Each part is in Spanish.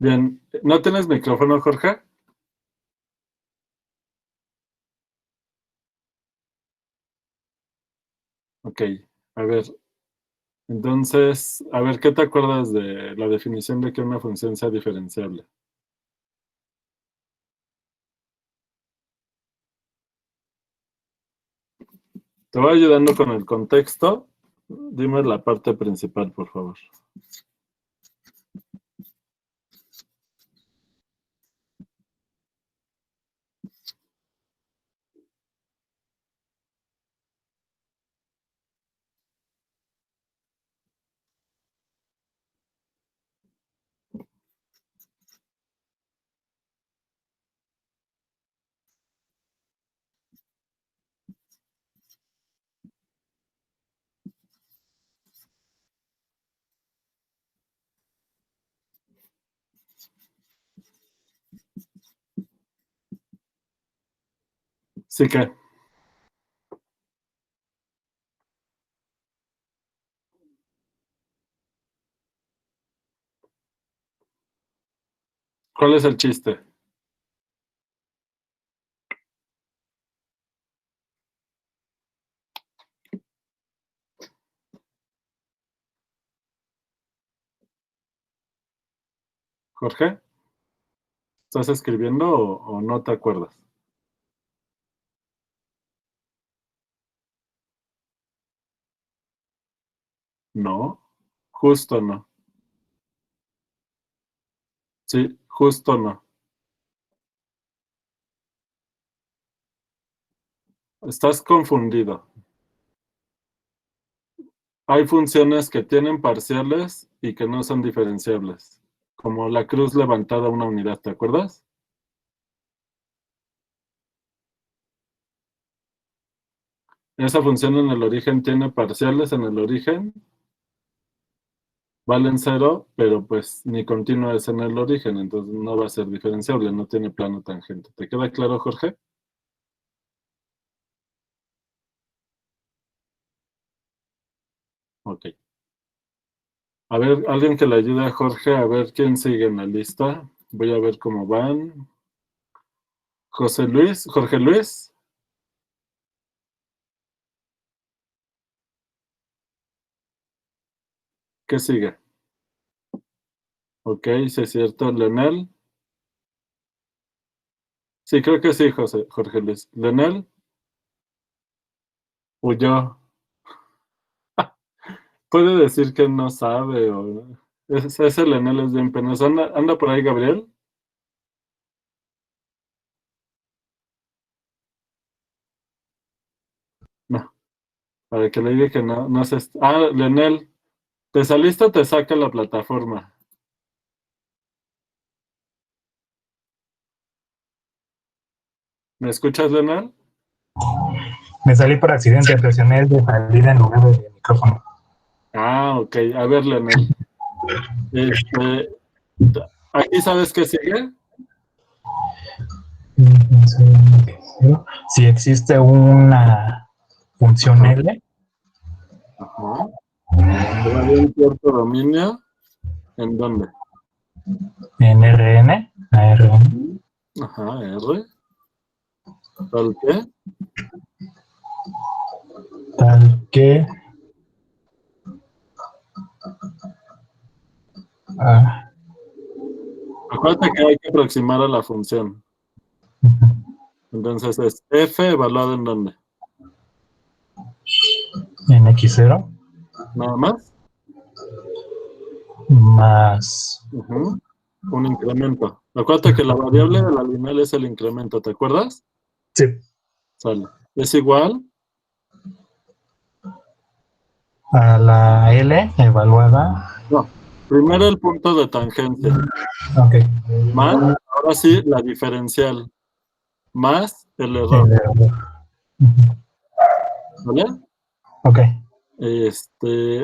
Bien, ¿no tienes micrófono, Jorge? Ok, a ver, entonces, a ver, ¿qué te acuerdas de la definición de que una función sea diferenciable? Te voy ayudando con el contexto. Dime la parte principal, por favor. Sí que, ¿cuál es el chiste? Jorge, ¿estás escribiendo o no te acuerdas? No, justo no. Sí, justo no. Estás confundido. Hay funciones que tienen parciales y que no son diferenciables, como la cruz levantada a una unidad, ¿te acuerdas? Esa función en el origen tiene parciales en el origen, valen cero, pero pues ni continua es en el origen, entonces no va a ser diferenciable, no tiene plano tangente. ¿Te queda claro, Jorge? Ok. A ver, alguien que le ayude a Jorge, a ver quién sigue en la lista. Voy a ver cómo van. José Luis, Jorge Luis, ¿qué sigue? Ok, sí es cierto. Leonel. Sí, creo que sí, Jorge Luis. Leonel, huyó. Puede decir que no sabe o... Ese Leonel es bien penoso. ¿Anda por ahí, Gabriel? No, para que le diga que no, no se... Ah, Leonel, ¿te saliste o te saca la plataforma? ¿Me escuchas, Leonel? Me salí por accidente, presioné el de salida en lugar del micrófono. Ah, ok. A ver, Leonel. Este, ¿Aquí sabes qué sigue? Si existe una función Ajá, L ajá. ¿Todavía un cierto dominio? ¿En dónde? en Rn, ARN, Ajá, R. ¿Tal qué? tal que ah, Acuérdate que hay que aproximar a la función. Entonces es F evaluado en dónde. en X0 Nada más. más Ujú. Un incremento. Acuérdate que la variable de la lineal es el incremento, ¿te acuerdas? sí, Sale. Es igual. a la L evaluada. No. Primero el punto de tangencia. Ok, Más, ahora sí, la diferencial. Más el error. el error. ¿Vale? Ok, Entonces,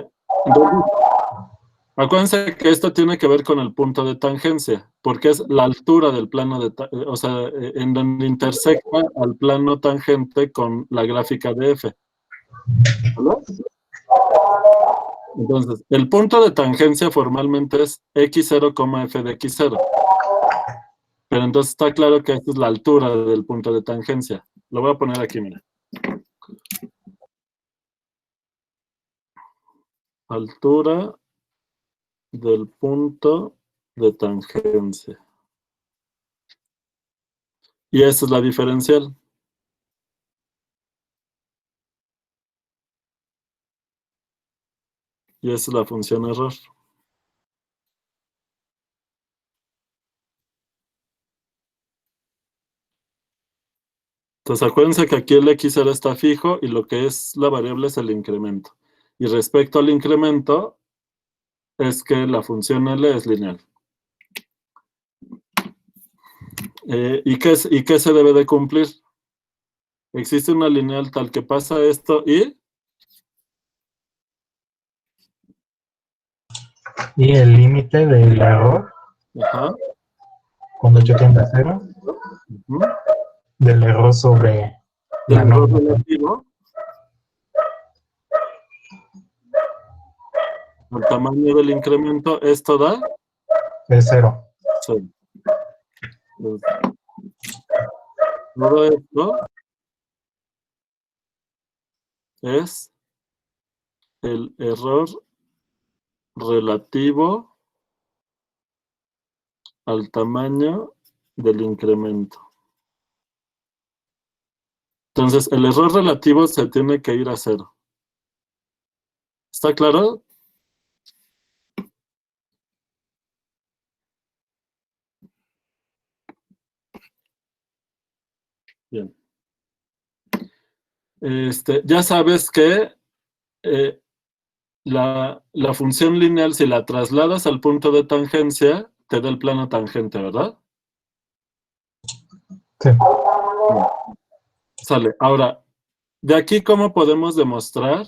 acuérdense que esto tiene que ver con el punto de tangencia, porque es la altura del plano o sea, en donde intersecta al plano tangente con la gráfica de F. ¿Vale? Entonces, el punto de tangencia formalmente es x0, f de x0. Pero entonces está claro que esta es la altura del punto de tangencia. Lo voy a poner aquí, mira. Altura del punto de tangencia. Y esa es la diferencial. Y esa es la función error. Entonces acuérdense que aquí el x0 está fijo y lo que es la variable es el incremento. Y respecto al incremento, es que la función L es lineal. ¿Y qué se debe de cumplir? Existe una lineal tal que pasa esto y el límite del error, ajá, cuando yo tiende a 0, del error sobre del la error norma relativo al tamaño del incremento, esto da es 0. 0. Todo esto es el error relativo al tamaño del incremento. Entonces, el error relativo se tiene que ir a 0. ¿Está claro? Bien. Ya sabes que la función lineal, si la trasladas al punto de tangencia, te da el plano tangente, ¿verdad? Sí. Bien. Sale. Ahora, de aquí, ¿cómo podemos demostrar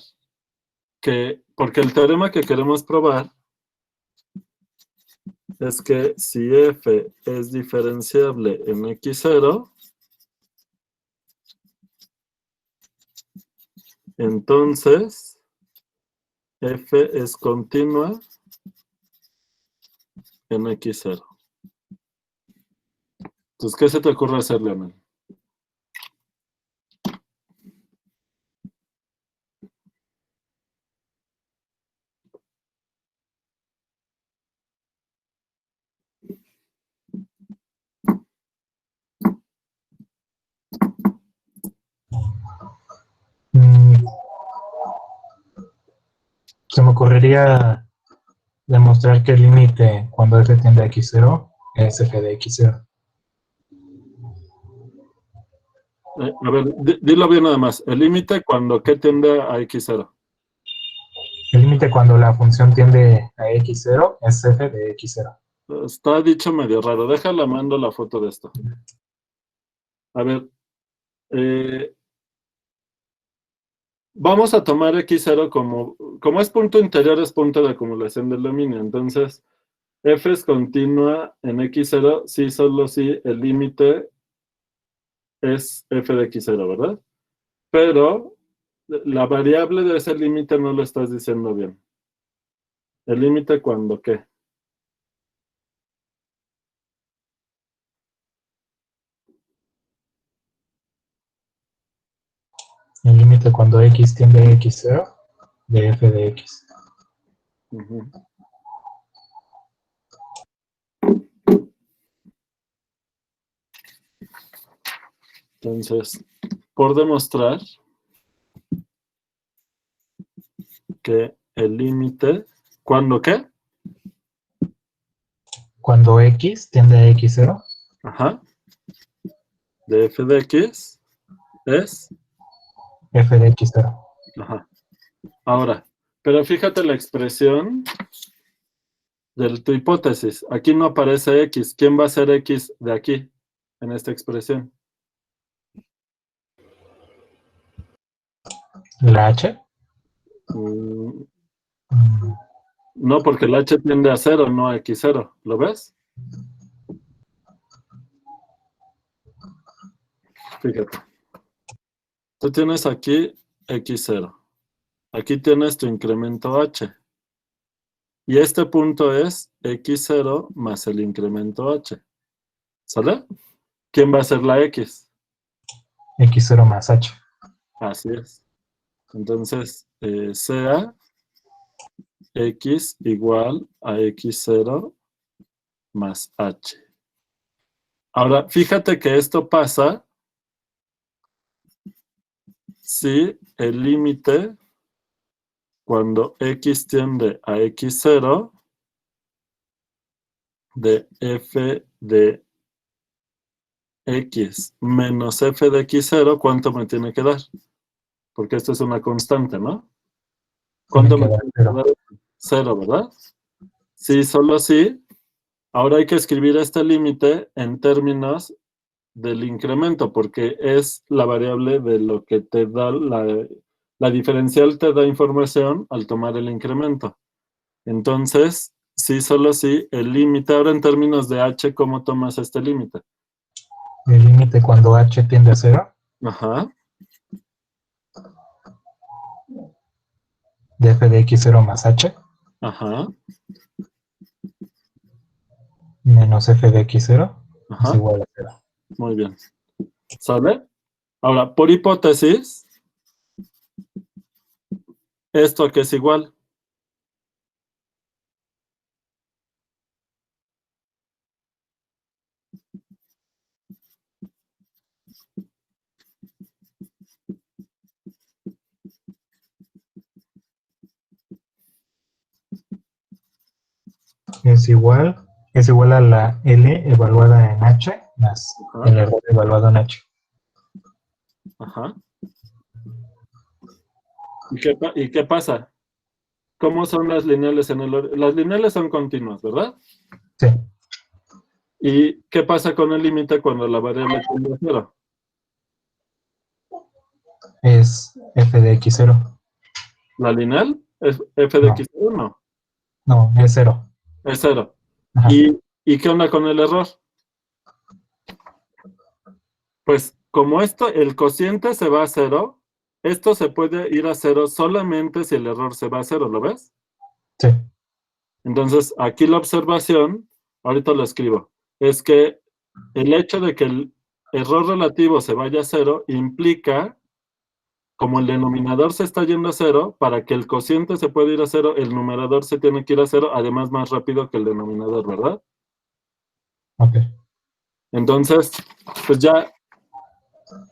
que, porque el teorema que queremos probar es que si f es diferenciable en x0, entonces f es continua en x0. Entonces, ¿qué se te ocurre hacer, Leonel? Se me ocurriría demostrar que el límite cuando f tiende a x0 es f de x0. A ver, dilo bien nada más. El límite cuando ¿qué tiende a x0? El límite cuando la función tiende a x0 es f de x0. Está dicho medio raro. Déjala, mando la foto de esto. A ver, vamos a tomar x0 como es punto interior, es punto de acumulación del dominio. Entonces, f es continua en x0 si solo si el límite es f de x0, ¿verdad? Pero la variable de ese límite no lo estás diciendo bien. ¿El límite cuando qué? El límite cuando x tiende a x0 de f de x. Ujú. Entonces, por demostrar que el límite, ¿cuándo qué? Cuando x tiende a x0, Ajá. De f de x es. f de x0. Ajá. Ahora, pero fíjate la expresión de tu hipótesis. Aquí no aparece x. ¿Quién va a ser x de aquí, en esta expresión? La h. Mm, mm, no, porque el h tiende a 0, no a x0. ¿Lo ves? Fíjate. Tú tienes aquí x0. Aquí tienes tu incremento h. Y este punto es x0 más el incremento h. ¿Sale? ¿Quién va a ser la x? X0 más H. Así es. Entonces, sea x igual a x0 más h. Ahora, fíjate que esto pasa si el límite cuando x tiende a x0 de f de x menos f de x0, ¿cuánto me tiene que dar? Porque esto es una constante, ¿no? ¿Cuánto me tiene que dar? 0, ¿verdad? Sí, solo sí. Ahora hay que escribir este límite en términos del incremento, porque es la variable de lo que te da la diferencial, te da información al tomar el incremento. Entonces, sí, solo sí, el límite, ahora en términos de h, ¿cómo tomas este límite? El límite cuando H tiende a 0 Ajá, de f de x0 más H ajá, menos f de x0 es ajá, igual a 0. muy bien. ¿Sale? Ahora, por hipótesis, ¿esto a qué es igual? Es igual a la L evaluada en H más Ajá, el error evaluado en H. ajá. ¿Y qué pasa? ¿Cómo son las lineales en el Las lineales son continuas, ¿verdad? Sí, ¿Y qué pasa con el límite cuando la variable tiende a 0? es f de x0. ¿La lineal es f de No, x1? No, no, es 0. es 0. Ajá, ¿Y qué onda con el error? Pues como el cociente se va a 0, esto se puede ir a 0 solamente si el error se va a 0, ¿lo ves? sí. Entonces, aquí la observación, ahorita lo escribo, es que el hecho de que el error relativo se vaya a 0 implica, como el denominador se está yendo a 0, para que el cociente se pueda ir a 0, el numerador se tiene que ir a 0, además más rápido que el denominador, ¿verdad? Ok. Entonces, pues ya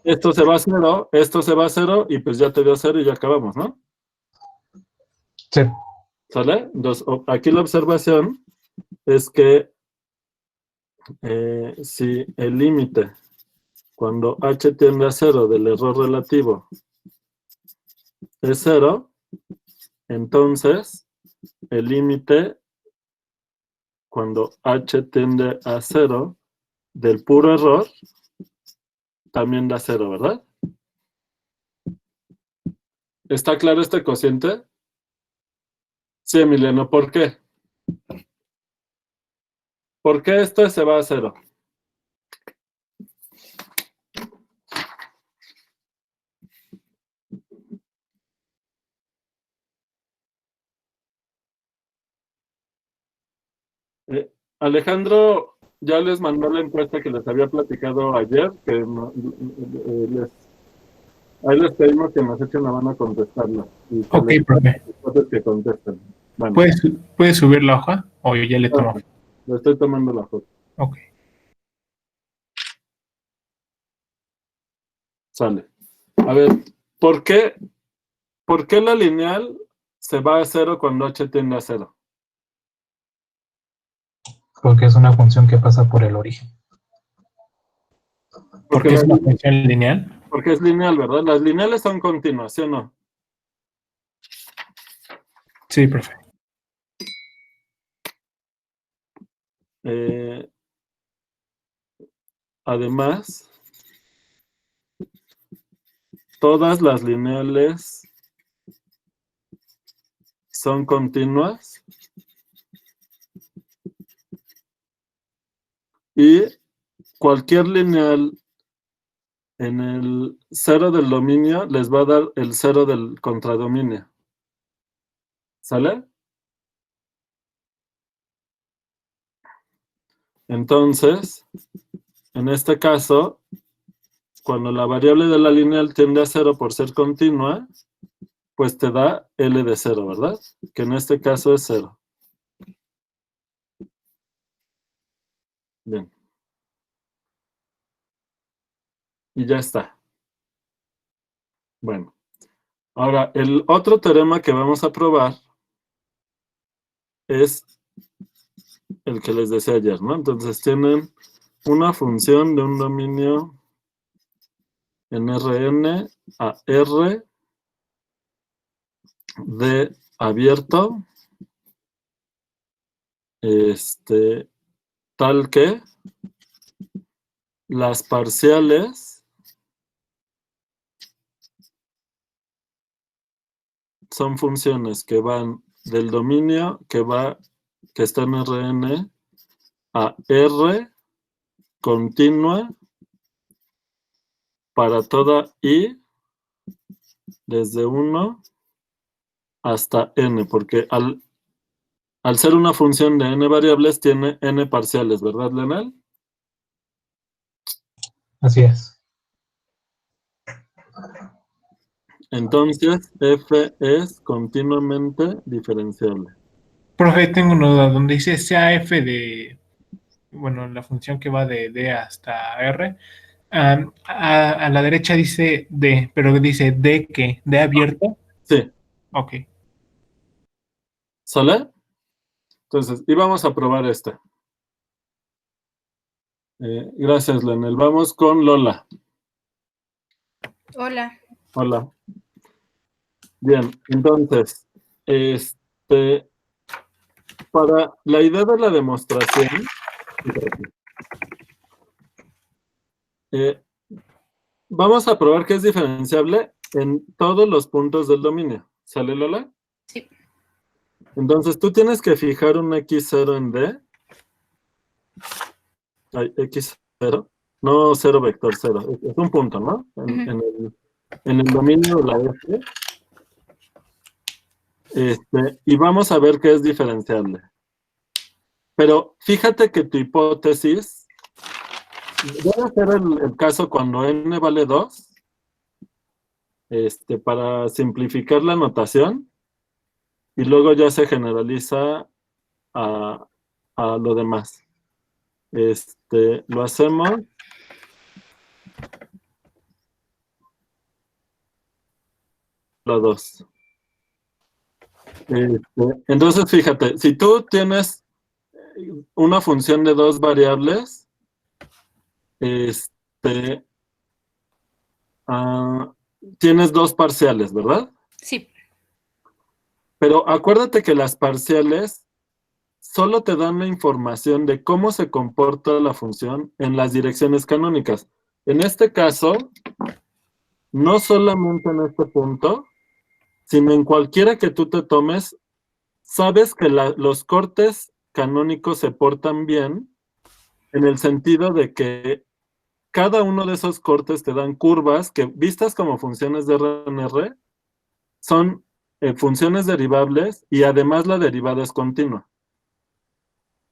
esto se va a 0, esto se va a 0, y pues ya te dio 0 y ya acabamos, ¿no? Sí. ¿Sale? Entonces, aquí la observación es que si el límite cuando h tiende a 0 del error relativo es 0, entonces el límite cuando h tiende a 0 del puro error también da 0, ¿verdad? ¿Está claro este cociente? Sí, Emiliano, ¿por qué? ¿Por qué este se va a 0? Alejandro ya les mandó la encuesta que les había platicado ayer, que ahí les pedimos que nos echen la mano a contestarla y que Ok, les profe. cosas que contesten. Bueno, ¿Puedes subir la hoja o ya le tomo? le estoy tomando la foto. Ok. Sale. A ver, ¿por qué la lineal se va a 0 cuando h tiende a 0? Porque es una función que pasa por el origen. Porque es una función lineal. Porque es lineal, ¿verdad? Las lineales son continuas, ¿sí o no? Sí, profe. Además, todas las lineales son continuas y cualquier lineal en el 0 del dominio les va a dar el 0 del contradominio. ¿Sale? Entonces, en este caso, cuando la variable de la lineal tiende a 0 por ser continua, pues te da L de 0, ¿verdad? Que en este caso es 0. Bien. Y ya está. Bueno. Ahora, el otro teorema que vamos a probar es el que les decía ayer, ¿no? Entonces tienen una función de un dominio en Rn a R de abierto, tal que las parciales son funciones que van del dominio que está en Rn a R continua para toda I desde 1 hasta n, porque al ser una función de n variables tiene n parciales, ¿verdad, Leonel? Así es. Entonces, f es continuamente diferenciable. Profe, tengo una duda. Donde dice sea f de, bueno, la función que va de D hasta R, a la derecha dice D, pero dice D ¿qué? ¿D abierto? Sí, Ok. ¿sale? Entonces, y vamos a probar esta. Gracias, Leonel. Vamos con Lola. Hola. Hola. Bien, entonces, para la idea de la demostración, vamos a probar que es diferenciable en todos los puntos del dominio. ¿Sale, Lola? Sí. Entonces, tú tienes que fijar un x0 en D. Ay, x0. No 0 vector 0. Es un punto, ¿no? En el dominio de la F. Y vamos a ver qué es diferenciable. Pero fíjate que tu hipótesis debe ser el caso cuando n vale 2, para simplificar la notación, y luego ya se generaliza a lo demás. Lo hacemos. La 2. Entonces, fíjate, si tú tienes una función de dos variables, tienes dos parciales, ¿verdad? Sí. Pero acuérdate que las parciales solo te dan la información de cómo se comporta la función en las direcciones canónicas. En este caso, no solamente en este punto, sino en cualquiera que tú te tomes, sabes que los cortes canónicos se portan bien en el sentido de que cada uno de esos cortes te dan curvas que, vistas como funciones de RNR, son funciones derivables y además la derivada es continua.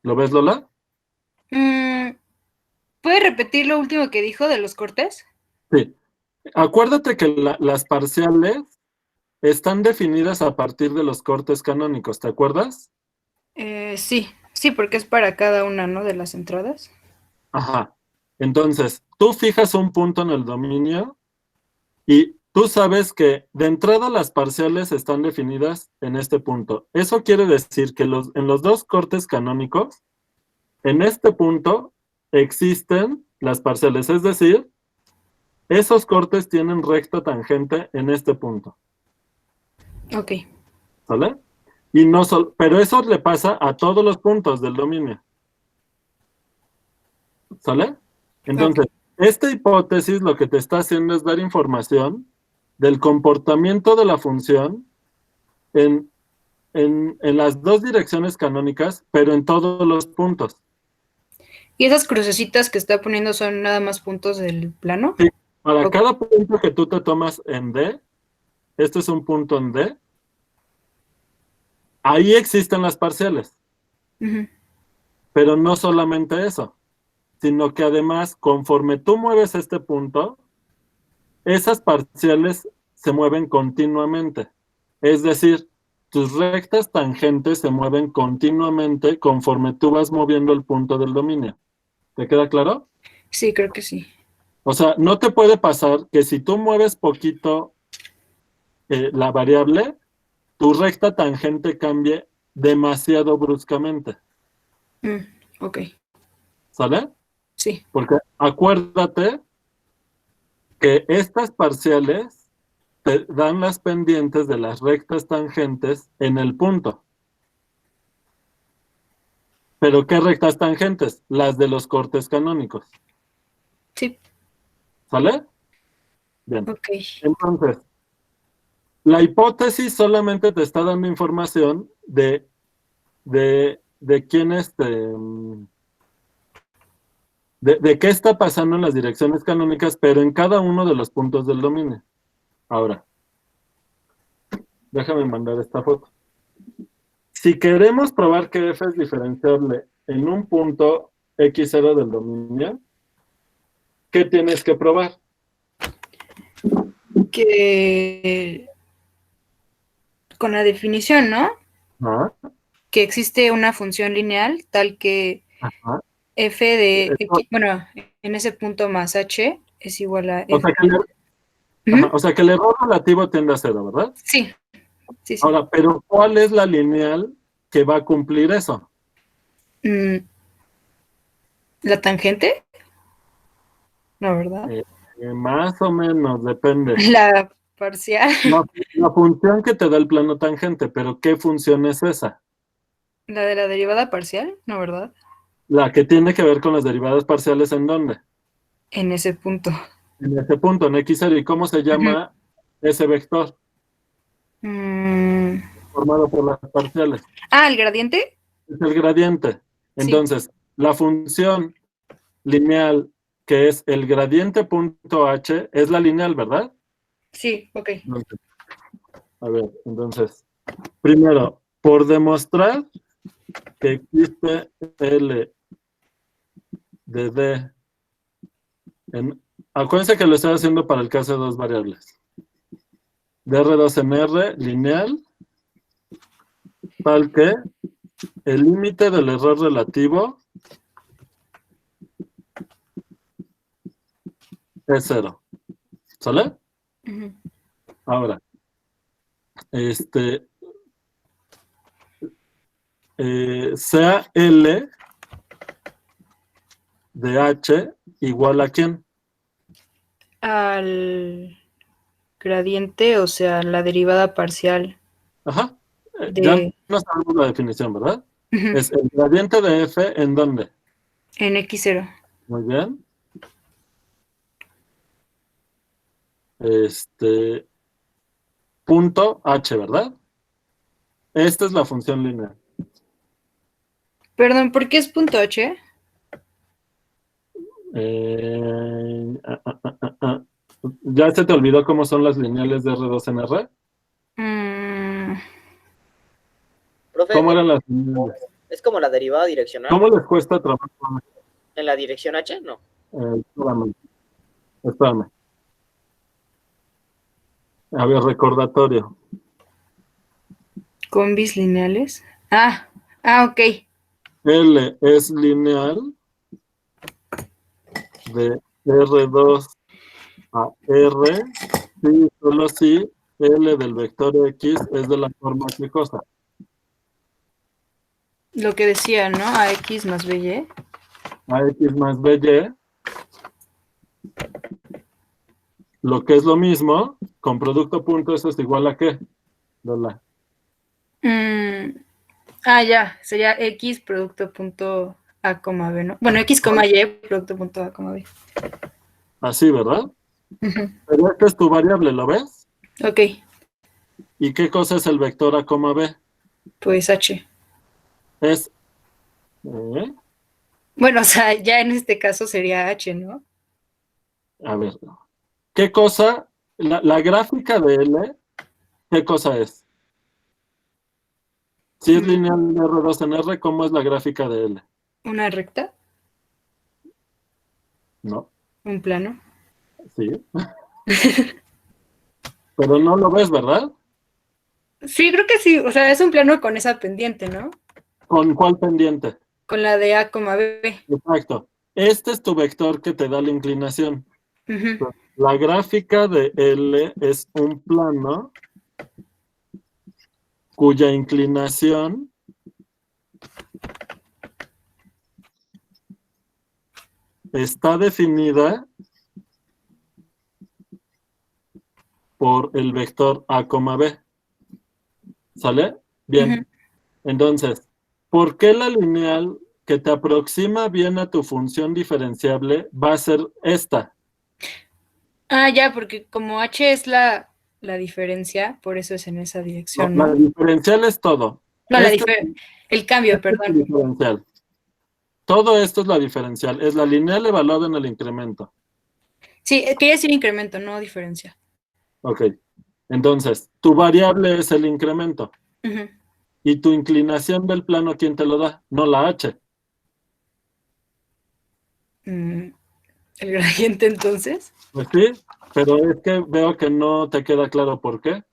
¿Lo ves, Lola? ¿Puede repetir lo último que dijo de los cortes? Sí. Acuérdate que las parciales están definidas a partir de los cortes canónicos, ¿te acuerdas? Sí, porque es para cada una, ¿no? De las entradas. Ajá. Entonces, tú fijas un punto en el dominio y tú sabes que de entrada las parciales están definidas en este punto. Eso quiere decir que en los dos cortes canónicos, en este punto existen las parciales, es decir, esos cortes tienen recta tangente en este punto. Ok. ¿Sale? Pero eso le pasa a todos los puntos del dominio. ¿Sale? Entonces, esta hipótesis lo que te está haciendo es dar información del comportamiento de la función en las dos direcciones canónicas, pero en todos los puntos. ¿Y esas crucecitas que está poniendo son nada más puntos del plano? Sí, para cada punto que tú te tomas en D, este es un punto en D, ahí existen las parciales. Uh-huh. Pero no solamente eso, sino que además, conforme tú mueves este punto, esas parciales se mueven continuamente. Es decir, tus rectas tangentes se mueven continuamente conforme tú vas moviendo el punto del dominio. ¿Te queda claro? Sí, creo que sí. O sea, no te puede pasar que si tú mueves poquito la variable, tu recta tangente cambie demasiado bruscamente. Ok, ¿Sale? sí. Porque acuérdate que estas parciales te dan las pendientes de las rectas tangentes en el punto. ¿Pero qué rectas tangentes? Las de los cortes canónicos. Sí, ¿Sale? Bien. ok. Entonces, la hipótesis solamente te está dando información de quién de qué está pasando en las direcciones canónicas, pero en cada uno de los puntos del dominio. Ahora, déjame mandar esta foto. Si queremos probar que f es diferenciable en un punto x0 del dominio, ¿qué tienes que probar? Que con la definición, ¿no? ¿Ah? Que existe una función lineal tal que Ajá. f de Esto- x, bueno, en ese punto más h es igual a O f. sea, Ujú. o sea que el error relativo tiende a cero, ¿verdad? Sí, sí, sí. Ahora, pero ¿cuál es la lineal que va a cumplir eso? ¿La tangente? No, ¿verdad? Más o menos, depende. La parcial. La función que te da el plano tangente, pero ¿qué función es esa? ¿La de la derivada parcial? No, ¿verdad? La que tiene que ver con las derivadas parciales, ¿en dónde? En ese punto. En ese punto, en x0. ¿Y cómo se llama ese vector? Mm, Formado por las parciales. ¿el gradiente? Es el gradiente. Sí. Entonces, la función lineal, que es el gradiente punto h, es la lineal, ¿verdad? Sí, ok. Entonces, a ver, entonces, primero, por demostrar que existe L de D, acuérdense que lo estoy haciendo para el caso de dos variables. DR2 en R, lineal, tal que el límite del error relativo es cero. ¿Sale? Ujú. Ahora, sea L de H igual a ¿quién? Al gradiente, o sea, la derivada parcial Ajá. Ya de no sabemos la definición, ¿verdad? Ujú. Es el gradiente de F ¿en dónde? En x0. Muy bien. Punto H, ¿verdad? Esta es la función lineal. Perdón, ¿por qué es punto H? ¿Ya se te olvidó cómo son las lineales de R2 en R? Mm, Profe, ¿Cómo eran las lineales? ¿es como la derivada direccional? ¿Cómo les cuesta trabajo? ¿En la dirección H? No. Espérame. A ver, recordatorio. combis lineales. Ok. L es lineal de R2 a R, sí, solo si L del vector X es de la forma ¿qué cosa? Lo que decía, ¿no? AX más BY. AX más BY, lo que es lo mismo, con producto punto, eso es igual a ¿qué? Lola. Ya. Sería X producto punto A, B, ¿no? Bueno, X, Y producto punto A, B. Así, ¿verdad? Ujú. Pero esta es tu variable, ¿lo ves? Ok, ¿Y qué cosa es el vector A, B? pues H. Es, Bueno, o sea, ya en este caso sería H, ¿no? a ver, ¿qué cosa? La gráfica de L, ¿qué cosa es? Si es lineal de R2 en R, ¿cómo es la gráfica de L? ¿Una recta? No, ¿Un plano? sí. Pero no lo ves, ¿verdad? Sí, creo que sí. O sea, es un plano con esa pendiente, ¿no? ¿Con cuál pendiente? Con la de A, B. Exacto. Este es tu vector que te da la inclinación. Ujú. La gráfica de L es un plano cuya inclinación está definida por el vector A, B. ¿Sale? Bien. Ujú. Entonces, ¿por qué la lineal que te aproxima bien a tu función diferenciable va a ser esta? Ah, ya, porque como H es la diferencia, por eso es en esa No, dirección, la ¿no? diferencial es todo. No, Esto el cambio, es la perdón. diferencial. Todo esto es la diferencial. Es la lineal evaluada en el incremento. Sí, quería decir incremento, no diferencia. Ok. Entonces, tu variable es el incremento. Ujú. Y tu inclinación del plano, ¿quién te lo da? No la H. Mm, el gradiente entonces. Pues sí, pero es que veo que no te queda claro por qué.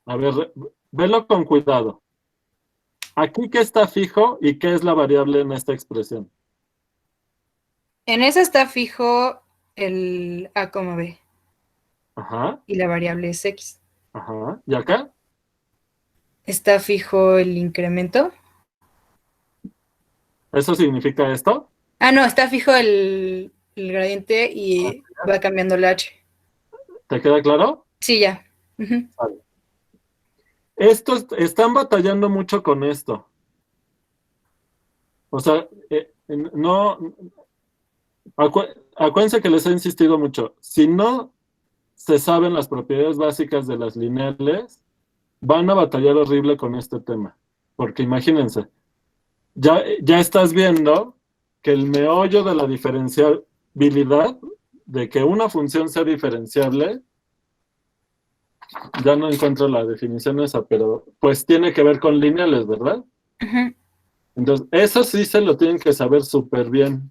A ver, velo con cuidado. Aquí, ¿qué está fijo y qué es la variable en esta expresión? En esa está fijo el A, B Ajá, y la variable es X. ajá. ¿Y acá? Está fijo el incremento. ¿Eso significa esto? Ah, no, está fijo el gradiente y va cambiando la H. ¿Te queda claro? Sí, ya. Ujú. Vale. Están batallando mucho con esto. O sea, no, acuérdense que les he insistido mucho. Si no se saben las propiedades básicas de las lineales, van a batallar horrible con este tema. Porque imagínense, ya estás viendo que el meollo de la diferenciabilidad, de que una función sea diferenciable, ya no encuentro la definición esa, pero pues tiene que ver con lineales, ¿verdad? Ujú. Entonces, eso sí se lo tienen que saber súper bien.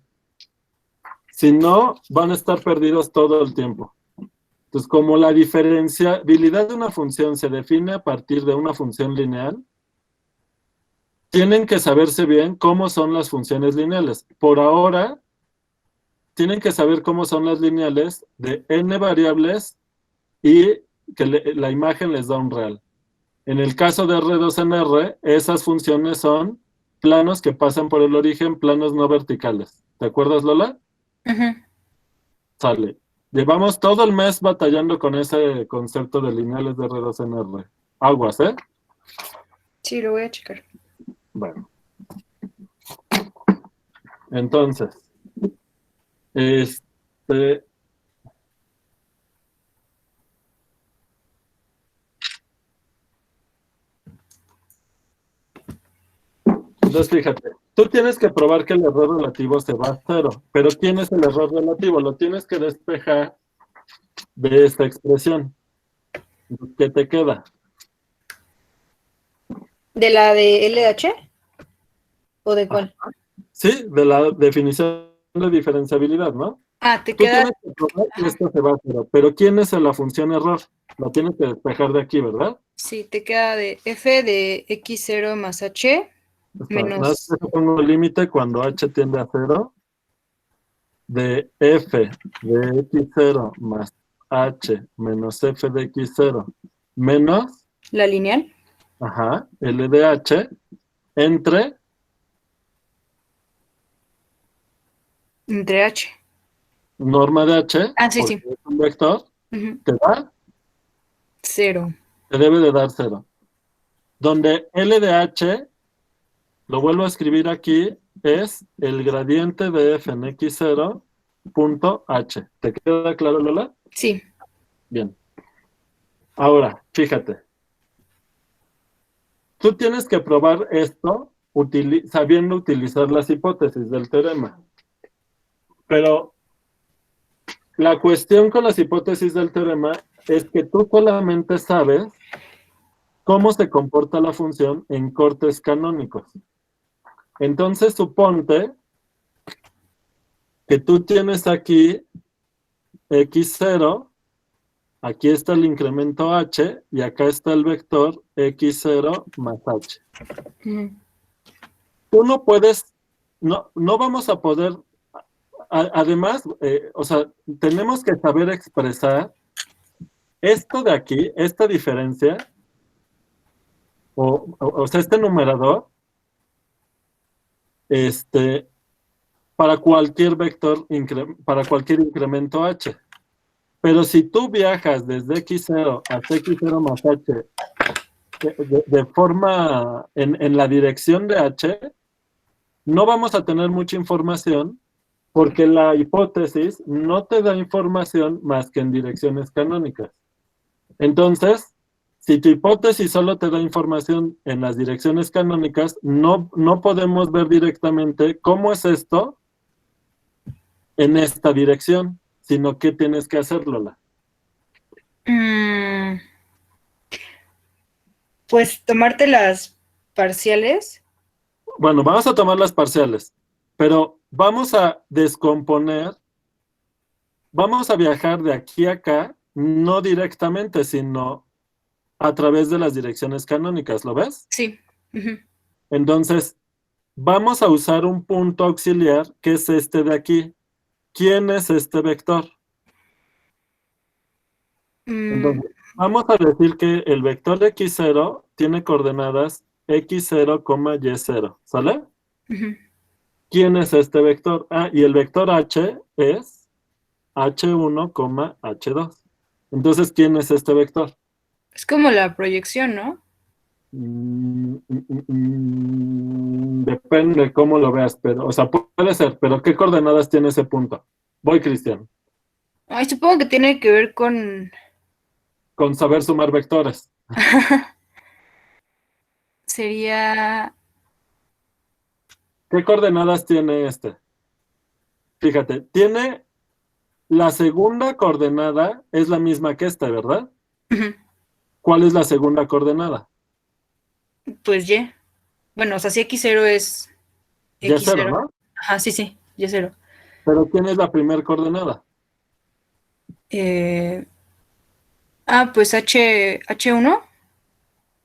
Si no, van a estar perdidos todo el tiempo. Entonces, como la diferenciabilidad de una función se define a partir de una función lineal, tienen que saberse bien cómo son las funciones lineales. Por ahora, tienen que saber cómo son las lineales de n variables y que la imagen les da un real. En el caso de R2 en R, esas funciones son planos que pasan por el origen, planos no verticales. ¿Te acuerdas, Lola? Ujú. Sale. Llevamos todo el mes batallando con ese concepto de lineales de R2 en R. Aguas, ¿eh? Sí, lo voy a checar. Bueno. Entonces, este, entonces fíjate, tú tienes que probar que el error relativo se va a cero, pero ¿quién es el error relativo? Lo tienes que despejar de esta expresión. ¿Qué te queda? ¿De la de LH? ¿O de cuál? Sí, de la definición de diferenciabilidad, ¿no? Ah, te Tú queda. tienes que probar que esto se va a cero, pero ¿quién es la función error? Lo tienes que despejar de aquí, ¿verdad? Sí, te queda de F de X0 más H Nada más menos. que pongo el límite cuando h tiende a 0 de f de x0 más h menos f de x0 menos, La lineal. ajá, L de h entre Entre H. norma de h, Ah, sí, porque sí. es un vector, Ujú. te da, 0. te debe de dar 0. Donde L de h, lo vuelvo a escribir aquí, es el gradiente de f en x0 punto h. ¿Te queda claro, Lola? Sí. Bien. Ahora, fíjate. Tú tienes que probar esto sabiendo utilizar las hipótesis del teorema. Pero la cuestión con las hipótesis del teorema es que tú solamente sabes cómo se comporta la función en cortes canónicos. Entonces suponte que tú tienes aquí x0, aquí está el incremento h, y acá está el vector x0 más h. Ujú. Tú no puedes, no vamos a poder, además, o sea, tenemos que saber expresar esto de aquí, esta diferencia, o sea, este numerador, para cualquier vector, para cualquier incremento h. Pero si tú viajas desde x0 hasta x0 más h de forma en la dirección de h, no vamos a tener mucha información porque la hipótesis no te da información más que en direcciones canónicas. Entonces, si tu hipótesis solo te da información en las direcciones canónicas, no podemos ver directamente cómo es esto en esta dirección, sino que tienes que hacerlo, Lola. Pues tomarte las parciales. Bueno, vamos a tomar las parciales, pero vamos a descomponer, vamos a viajar de aquí a acá, no directamente, sino a través de las direcciones canónicas, ¿lo ves? Sí. Ujú. Entonces, vamos a usar un punto auxiliar, que es este de aquí. ¿Quién es este vector? Entonces, vamos a decir que el vector de x0 tiene coordenadas x0, y0, ¿sale? Ujú. ¿Quién es este vector? Ah, y el vector h es h1, h2. Entonces, ¿quién es este vector? Es como la proyección, ¿no? Depende cómo lo veas, pero, o sea, puede ser, pero ¿qué coordenadas tiene ese punto? Voy, Cristian, Ay, supongo que tiene que ver con... con saber sumar vectores. Sería... ¿Qué coordenadas tiene este? Fíjate, tiene la segunda coordenada, es la misma que esta, ¿verdad? Ujú. ¿Cuál es la segunda coordenada? Pues Y. Bueno, o sea, si X0 es Y0, X0. ¿no? Ajá, sí, sí, Y0. Pero ¿quién es la primera coordenada? Eh, pues H1.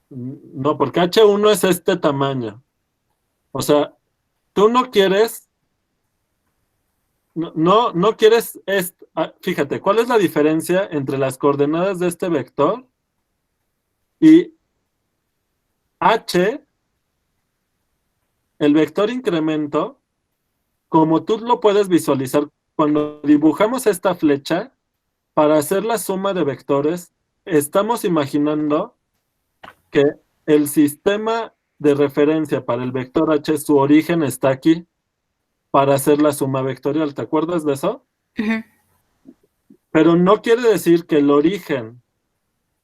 No, porque h1 es este tamaño. O sea, tú no quieres, no quieres, fíjate, ¿cuál es la diferencia entre las coordenadas de este vector y h, el vector incremento, como tú lo puedes visualizar cuando dibujamos esta flecha? Para hacer la suma de vectores, estamos imaginando que el sistema de referencia para el vector h, su origen está aquí, para hacer la suma vectorial. ¿Te acuerdas de eso? Ujú. Pero no quiere decir que el origen,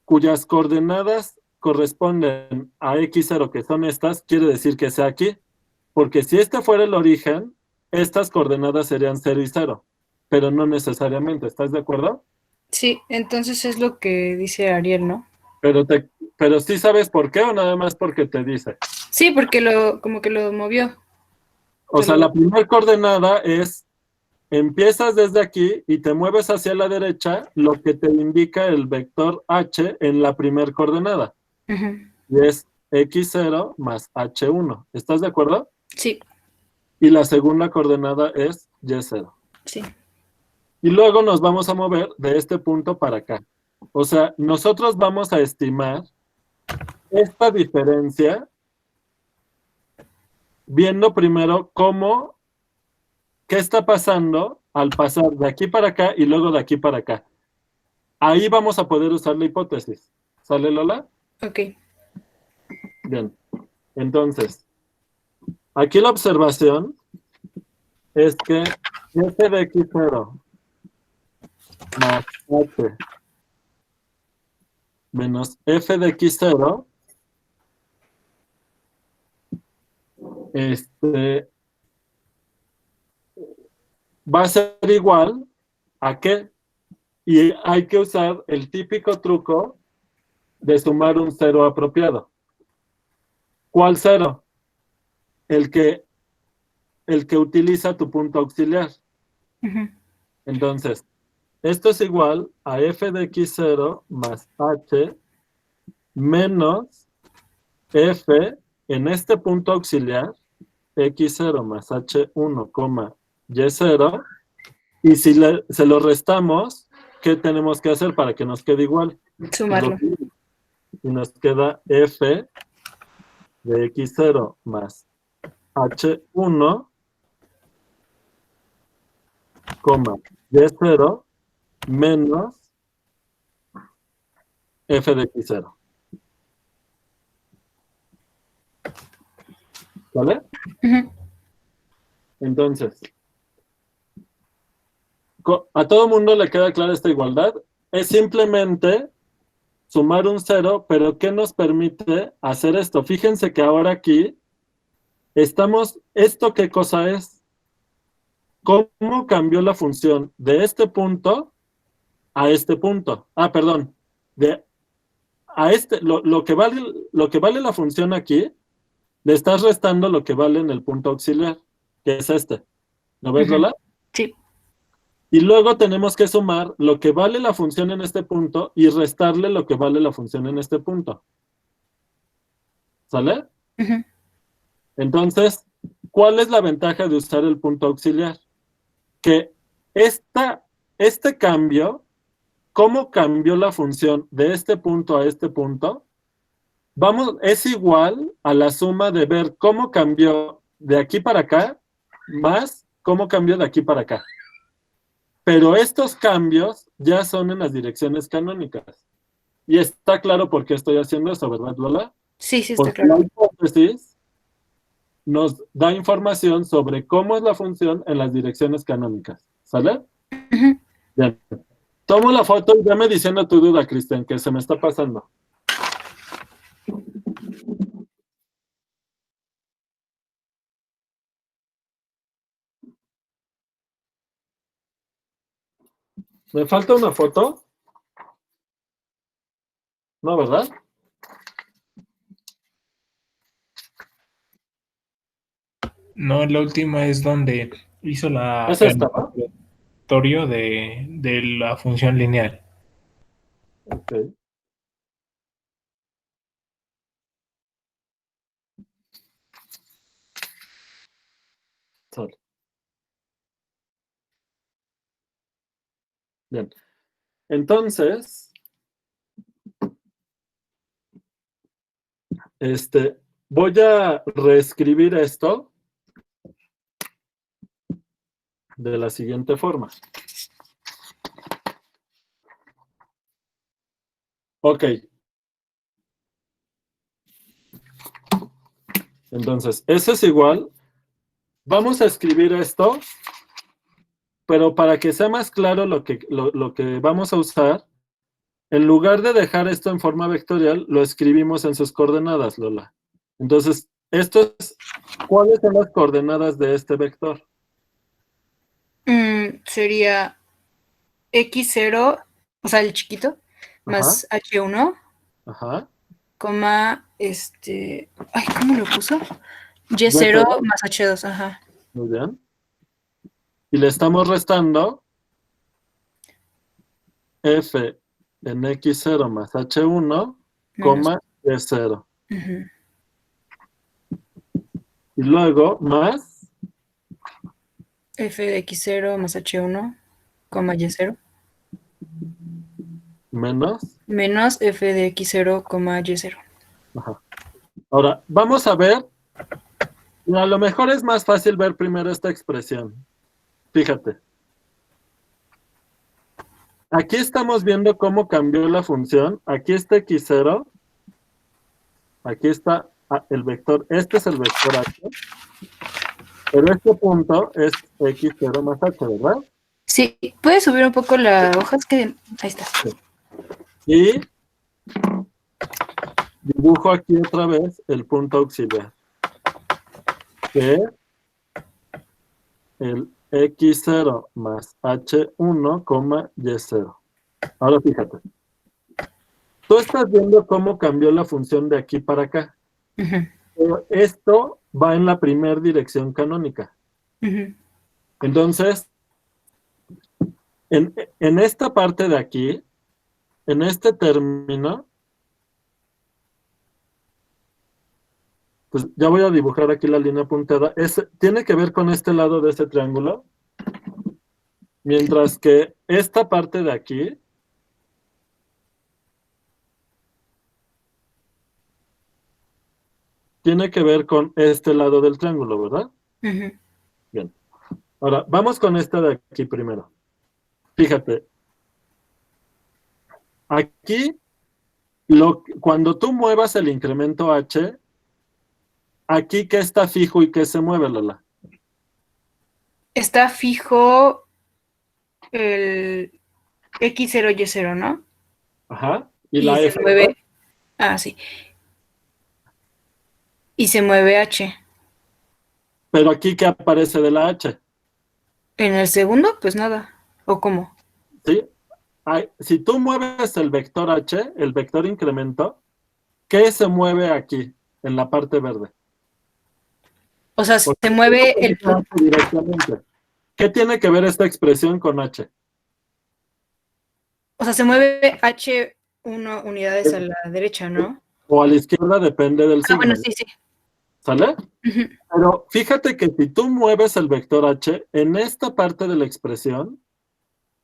cuyas coordenadas corresponden a x0, que son estas, quiere decir que sea aquí. Porque si este fuera el origen, estas coordenadas serían 0 y 0. Pero no necesariamente, ¿estás de acuerdo? Sí, entonces es lo que dice Ariel, ¿no? Pero sí sabes por qué o nada más porque te dice. Sí, porque como que lo movió. O sea, la primera coordenada es, empiezas desde aquí y te mueves hacia la derecha, lo que te indica el vector h en la primera coordenada. Ujú. Y es x0 más h1. ¿Estás de acuerdo? Sí, Y la segunda coordenada es y0. sí. Y luego nos vamos a mover de este punto para acá. O sea, nosotros vamos a estimar esta diferencia viendo primero qué está pasando al pasar de aquí para acá y luego de aquí para acá. Ahí vamos a poder usar la hipótesis. ¿Sale, Lola? Ok. Bien. Entonces, aquí la observación es que f de x0 más h menos f de x0 va a ser igual a qué, y hay que usar el típico truco de sumar un cero apropiado. ¿Cuál cero? El que el que utiliza tu punto auxiliar. Ujú. Entonces, esto es igual a f de x0 más h menos f en este punto auxiliar, x0 más h1, y0, y si se lo restamos, ¿qué tenemos que hacer para que nos quede igual? Sumarlo. Y nos queda f de x0 más h1, y0 menos f de x0. ¿Vale? Ujú. Entonces, a todo mundo le queda clara esta igualdad. Es simplemente sumar un 0, pero ¿qué nos permite hacer esto? Fíjense que ahora aquí estamos, ¿esto qué cosa es? ¿Cómo cambió la función de este punto a este punto? Perdón, a este, lo que vale la función aquí, le estás restando lo que vale en el punto auxiliar, que es este. ¿Lo ves, Ujú. Lola? Sí. Y luego tenemos que sumar lo que vale la función en este punto y restarle lo que vale la función en este punto. ¿Sale? Ujú. Entonces, ¿cuál es la ventaja de usar el punto auxiliar? Que este cambio, ¿cómo cambió la función de este punto a este punto? Es igual a la suma de ver cómo cambió de aquí para acá, más cómo cambió de aquí para acá. Pero estos cambios ya son en las direcciones canónicas. Y está claro por qué estoy haciendo eso, ¿verdad, Lola? Sí, sí, está Porque claro. la hipótesis nos da información sobre cómo es la función en las direcciones canónicas. ¿Sale? Ujú. Bien. Tomo la foto y dame diciendo tu duda, Cristian, que se me está pasando. ¿Me falta una foto? No, ¿verdad? No, la última es donde hizo Es el esta, ¿no? laboratorio de la función lineal. Ok. Sale. Bien. Entonces, voy a reescribir esto de la siguiente forma. Ok. Entonces, eso es igual. Vamos a escribir esto, pero para que sea más claro lo que vamos a usar, en lugar de dejar esto en forma vectorial, lo escribimos en sus coordenadas, Lola. Entonces, ¿cuáles son las coordenadas de este vector? Sería X0, o sea, el chiquito, más H1, Ajá. coma, ay, ¿cómo lo puso? Y0 Y0. más H2, ajá. Muy bien. Y le estamos restando f en x0 más h1, Menos. y0. Ujú. Y luego más F de X0 más H1, coma Y0, menos. menos F de X0, coma Y0. Ajá. Ahora, vamos a ver. A lo mejor es más fácil ver primero esta expresión. Fíjate. Aquí estamos viendo cómo cambió la función. Aquí está x0. Aquí está el vector. Este es el vector h. Pero este punto es x0 más h, ¿verdad? Sí, ¿puedes subir un poco la hoja? Es que ahí está. Y dibujo aquí otra vez el punto auxiliar, que es el x0 más h1, y0. Ahora fíjate. Tú estás viendo cómo cambió la función de aquí para acá. Ujú. Pero esto va en la primera dirección canónica. Ujú. Entonces, en esta parte de aquí, en este término, pues ya voy a dibujar aquí la línea punteada. Tiene que ver con este lado de ese triángulo. Mientras que esta parte de aquí tiene que ver con este lado del triángulo, ¿verdad? Ujú. Bien. Ahora, vamos con esta de aquí primero. Fíjate. Aquí, cuando tú muevas el incremento h, aquí ¿qué está fijo y qué se mueve, Lola? Está fijo el X0, Y0, ¿no? Ajá. Y Y la se f, mueve. Ah, sí. Y se mueve H. pero aquí ¿qué aparece de la h? En el segundo, pues nada. ¿O cómo? ¿Sí? Si tú mueves el vector h, el vector incremento, ¿qué se mueve aquí, en la parte verde? O sea, Porque se mueve el punto. directamente. ¿Qué tiene que ver esta expresión con h? O sea, se mueve H1 unidades a la derecha, ¿no? O a la izquierda, depende del Ah, bueno, signo. sí, sí. ¿Sale? Ujú. Pero fíjate que si tú mueves el vector h, en esta parte de la expresión,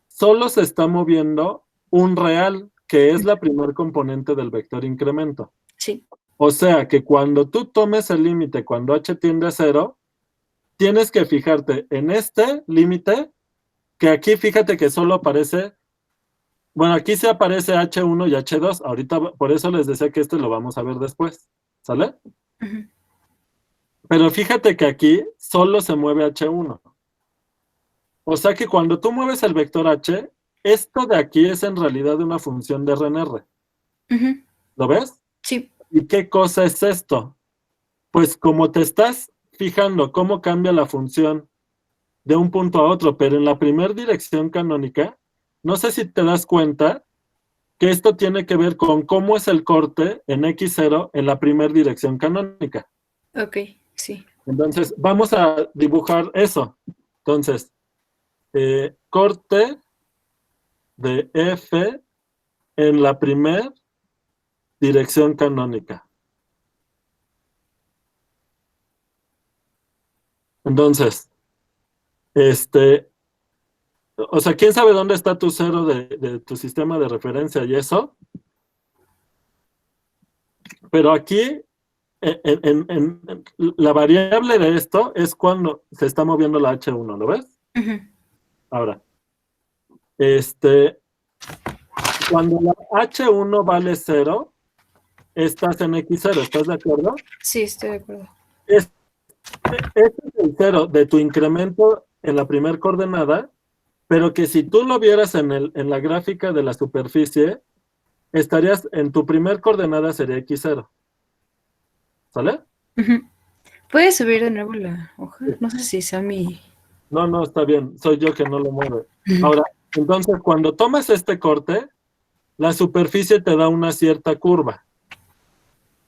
solo se está moviendo un real, que es la primer componente del vector incremento. Sí. O sea que cuando tú tomes el límite, cuando h tiende a 0, tienes que fijarte en este límite, que aquí fíjate que solo aparece, bueno, aquí se aparece h1 y h2, ahorita por eso les decía que este lo vamos a ver después, ¿sale? Ujú. Pero fíjate que aquí solo se mueve h1. O sea que cuando tú mueves el vector h, esto de aquí es en realidad una función de RNR. Ujú. ¿Lo ves? Sí. ¿Y qué cosa es esto? Pues como te estás fijando cómo cambia la función de un punto a otro, pero en la primera dirección canónica, no sé si te das cuenta que esto tiene que ver con cómo es el corte en X0 en la primera dirección canónica. Ok, sí. Entonces, vamos a dibujar eso. Entonces, corte de F en la primera dirección canónica. Entonces, o sea, ¿quién sabe dónde está tu cero de tu sistema de referencia y eso? Pero aquí, la variable de esto es cuando se está moviendo la H1, ¿lo ves? Ujú. Ahora, cuando la H1 vale 0, estás en X0, ¿estás de acuerdo? Sí, estoy de acuerdo. Este es el cero de tu incremento en la primera coordenada, pero que si tú lo vieras en la gráfica de la superficie, estarías en tu primer coordenada sería X0. ¿Sale? Ujú. ¿Puedes subir de nuevo la hoja? No sé si sea mi... No, no, está bien, soy yo que no lo mueve. Ujú. Ahora, entonces, cuando tomas este corte, la superficie te da una cierta curva.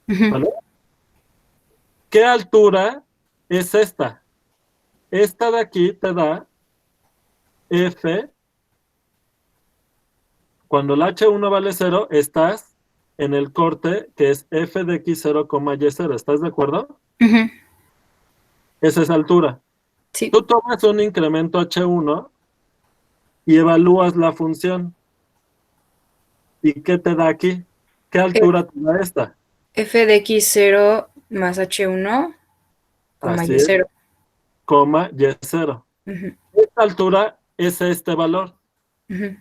Ujú. ¿Vale? ¿Qué altura es esta? Esta de aquí te da F. Cuando el H1 vale 0, estás en el corte que es F de X0, Y0. ¿Estás de acuerdo? Ujú. Esa es altura. Sí. Tú tomas un incremento H1 y evalúas la función. ¿Y qué te da aquí? ¿Qué altura te da esta? F de X0 más H1, coma Así es, Y0. coma Y0. Ujú. Esta altura es este valor. Ujú.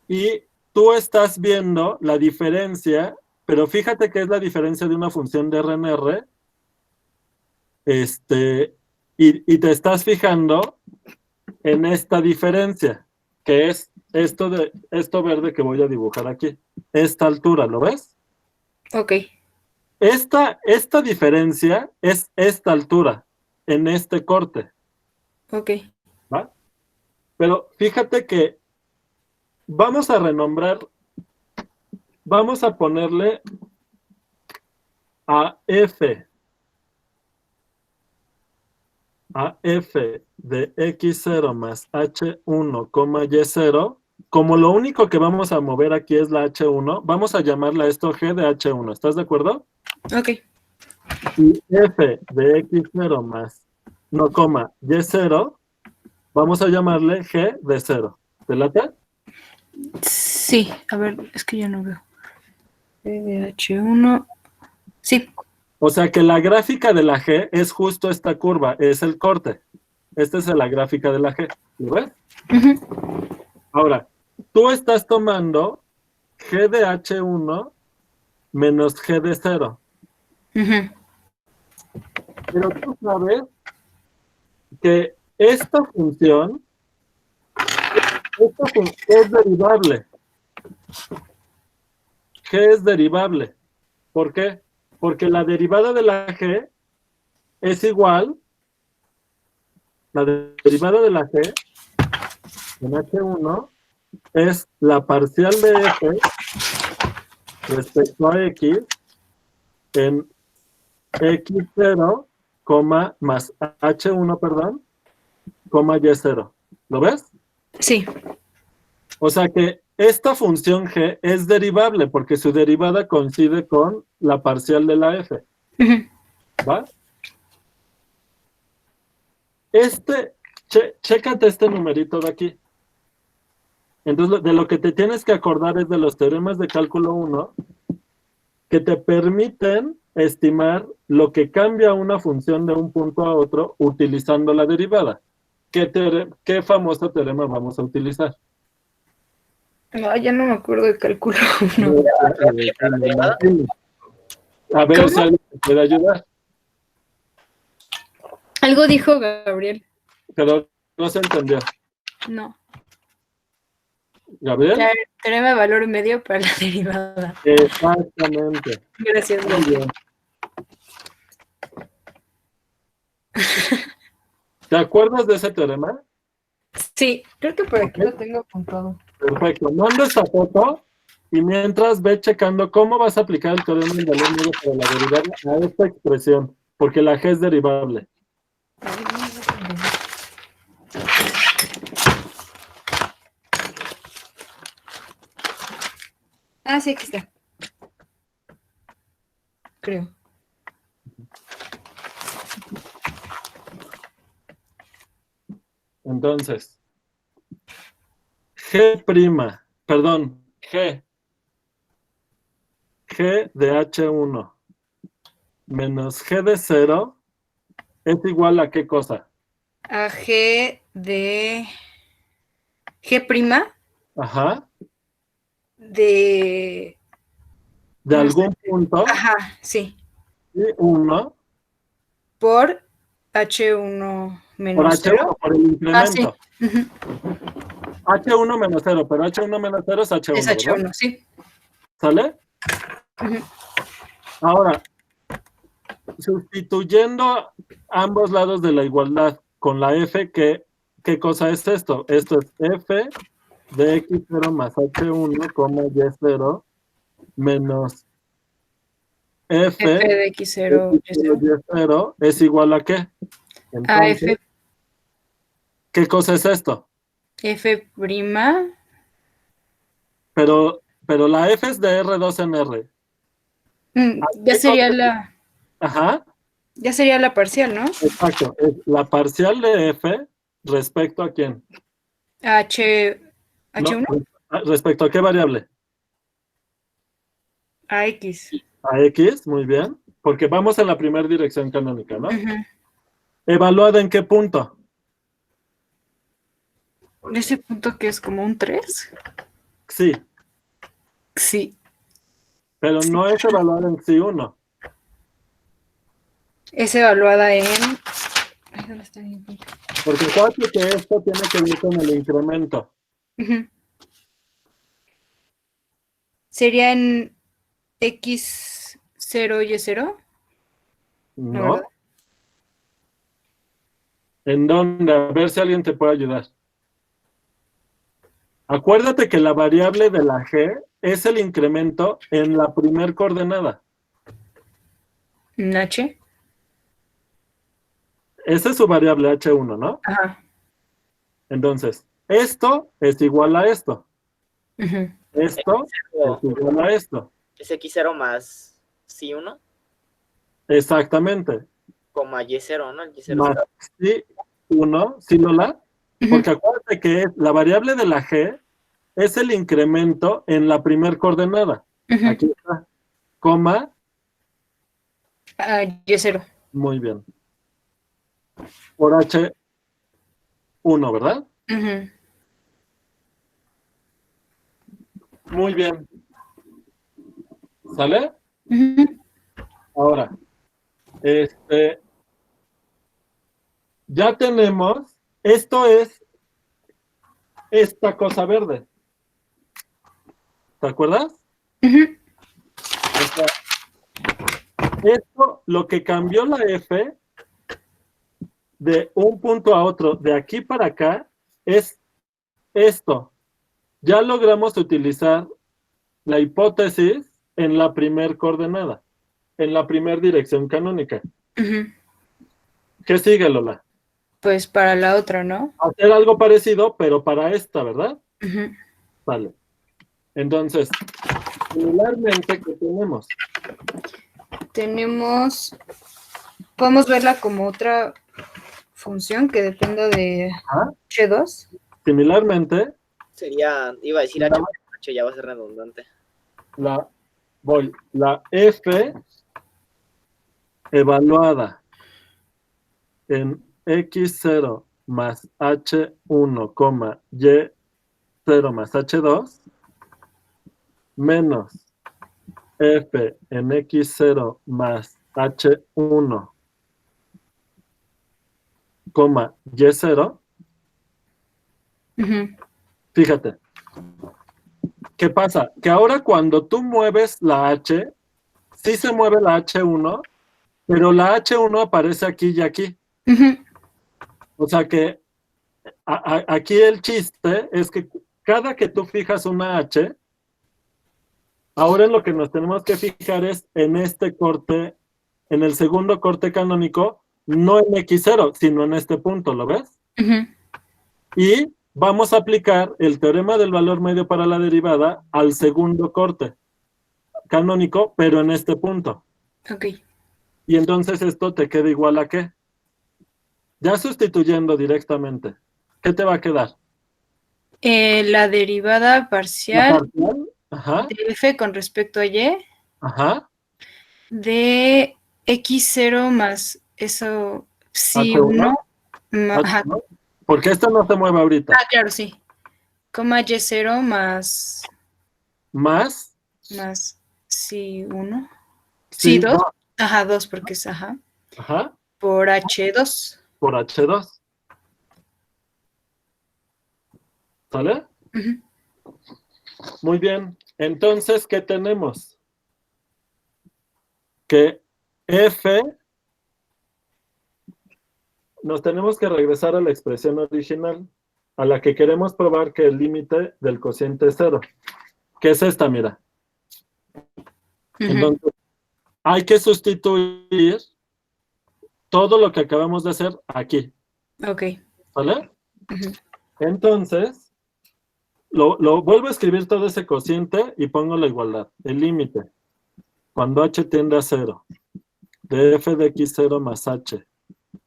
Y tú estás viendo la diferencia, pero fíjate que es la diferencia de una función de RNR, y te estás fijando en esta diferencia, que es esto verde que voy a dibujar aquí. Esta altura, ¿lo ves? Ok. Esta diferencia es esta altura en este corte, Ok. ¿va? Pero fíjate que vamos a renombrar, vamos a ponerle a F. a f de x0 más h1, y0, como lo único que vamos a mover aquí es la h1, vamos a llamarle a esto g de h1. ¿Estás de acuerdo? Ok. Y f de x0 más, no, coma, y0, vamos a llamarle g de 0. ¿Te late? Sí, a ver, es que yo no veo. H1. Sí. O sea que la gráfica de la g es justo esta curva, es el corte. Esta es la gráfica de la g. ¿Lo ves? Ujú. Ahora, tú estás tomando g de h1 menos g de 0. Ujú. Pero tú sabes que esta función es derivable. G es derivable. ¿Por qué? Porque la derivada de la G es igual, la derivada de la G en H1 es la parcial de F respecto a X en X0, más H1, perdón, coma Y0. ¿Lo ves? Sí. O sea que esta función G es derivable porque su derivada coincide con la parcial de la F. Ujú. ¿Va? Chécate este numerito de aquí. Entonces, de lo que te tienes que acordar es de los teoremas de cálculo 1 que te permiten estimar lo que cambia una función de un punto a otro utilizando la derivada. ¿Qué famoso teorema vamos a utilizar? No, ya no me acuerdo de cálculo 1. A ver ¿Cómo? si alguien te puede ayudar. Algo dijo Gabriel. Pero no se entendió. No. ¿Gabriel? Teorema de valor medio para la derivada. Exactamente. Gracias, Muy Gabriel. bien. ¿Te acuerdas de ese teorema? Sí, creo que por aquí Ok. lo tengo apuntado. Perfecto. Manda esta foto y mientras ve checando cómo vas a aplicar el teorema del valor medio para la derivada a esta expresión, porque la G es derivable. Ah, sí, aquí está. Creo. Entonces, G', perdón, G de H1 menos G de 0 es igual a ¿qué cosa? A G de G' Ajá, de... de no sé. algún punto, Ajá, sí. y 1 Por H1 por menos H1 0. por el Ah, sí. incremento. Ujú. H1 menos 0, pero H1 menos 0 es H1, Es ¿verdad? H1, sí. ¿Sale? Ujú. Ahora, sustituyendo ambos lados de la igualdad con la F, ¿qué cosa es esto? Esto es F de X0 más H1, Y0 menos F F de de X0, X0, Y0. Y0 es igual a ¿qué? A Entonces, F, ¿qué cosa es esto? F'. Pero la F es de R2 en R. Ya ¿Qué sería cosa? la, Ajá, ya sería la parcial, ¿no? exacto. Es la parcial de F respecto a quién. No, H1 respecto a qué variable. a X. A X, muy bien. Porque vamos en la primera dirección canónica, ¿no? Ujú. ¿Evaluada en qué punto? Ese punto que es como un 3. Sí, Sí. pero no es evaluada en sí 1. Es evaluada en... Ay, ¿dónde está mi punto? Porque acuérdate que esto tiene que ver con el incremento. Ujú. Sería en X0, Y0. No, ¿No? ¿verdad? ¿En dónde? A ver si alguien te puede ayudar. Acuérdate que la variable de la G es el incremento en la primer coordenada. En H. esa es su variable H1, ¿no? Ajá. Entonces, esto es igual a esto. Ujú. Esto es igual a esto. Es X0 más Si1, Exactamente. coma Y0, ¿no? El Y0 Más Si1, ¿sí, Lola? Ujú. Porque acuérdate que la variable de la G es el incremento en la primer coordenada. Ujú. Aquí está. Coma. Ah, Y0. Muy bien. Por H1, ¿verdad? Ujú. Muy bien. ¿Sale? Ujú. Ahora, ya tenemos, esto es esta cosa verde. ¿Te acuerdas? Ujú. O sea, esto, lo que cambió la F de un punto a otro, de aquí para acá, es esto. Ya logramos utilizar la hipótesis en la primer coordenada, en la primer dirección canónica. Ujú. ¿Qué sigue, Lola? Pues para la otra, ¿no? Hacer algo parecido, pero para esta, ¿verdad? Ujú. Vale. Entonces, similarmente, ¿qué tenemos? Podemos verla como otra función que dependa de Ajá. H2. Similarmente, sería, iba a decir H, pero H ya va a ser redundante. la F evaluada en X0 más H1, Y0 más H2 menos F en X0 más H1, Y0. Ujú. Fíjate, ¿qué pasa? Que ahora cuando tú mueves la H, sí se mueve la H1, pero la H1 aparece aquí y aquí. Ujú. O sea que aquí el chiste es que cada que tú fijas una H, ahora en lo que nos tenemos que fijar es en este corte, en el segundo corte canónico, no en X0, sino en este punto, ¿lo ves? Ujú. Y vamos a aplicar el teorema del valor medio para la derivada al segundo corte canónico, pero en este punto. Ok. Y entonces esto te queda igual a ¿qué? Ya sustituyendo directamente, ¿qué te va a quedar? La derivada La parcial parcial, ajá, de f con respecto a y ajá, de x0 más eso H1, psi1. Ajá. H1, porque esto no se mueve ahorita. Ah, claro, sí. Coma y0 más Más, psi1. sí, Psi2. no, Ajá, 2 porque es ajá. ajá, Por h2. por H2, ¿sale? Ujú. Muy bien, entonces, ¿qué tenemos? Que F, nos tenemos que regresar a la expresión original, a la que queremos probar que el límite del cociente es 0, que es esta, mira. Ujú. Entonces, hay que sustituir todo lo que acabamos de hacer aquí, Ok. ¿vale? Ujú. Entonces, lo vuelvo a escribir todo ese cociente y pongo la igualdad. El límite, cuando h tiende a 0, de f de x0 más h,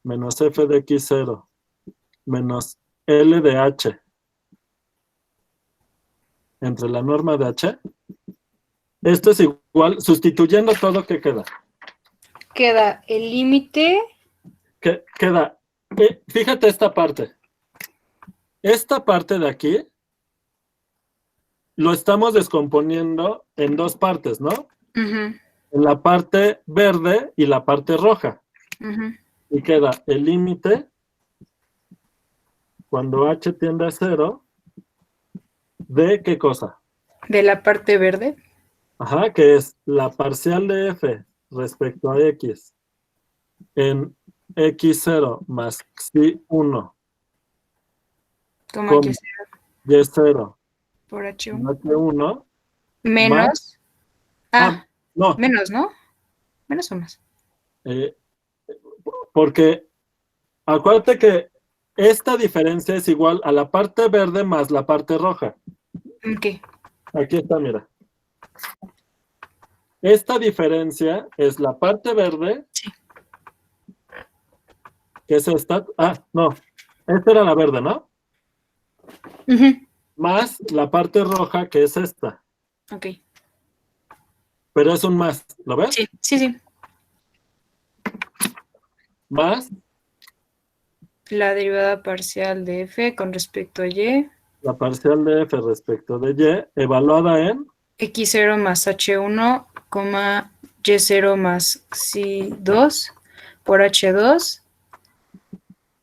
menos f de x0, menos L de H entre la norma de H. Esto es igual, sustituyendo todo, ¿qué queda? Queda el límite. ¿Qué queda? Fíjate esta parte. Esta parte de aquí lo estamos descomponiendo en dos partes, ¿no? Ujú. En la parte verde y la parte roja. Ujú. Y queda el límite cuando H tiende a 0 de ¿qué cosa? De la parte verde. Ajá, que es la parcial de F respecto a X en X0 más Xi1 Coma con y0 Y0 por en h1. H1 más, Menos. Ah, no, menos, ¿no? Menos o más. eh, porque acuérdate que esta diferencia es igual a la parte verde más la parte roja. Ok. Aquí está, mira. Esta diferencia es la parte verde, Sí. que es esta. Ah, no. Esta era la verde, ¿no? Ujú. Más la parte roja, que es esta. Ok. Pero es un más, ¿lo ves? Sí, sí, sí. Más La derivada parcial de f con respecto a y. la parcial de f respecto de y, evaluada en X0 más H1, Y0 más Xi2 por H2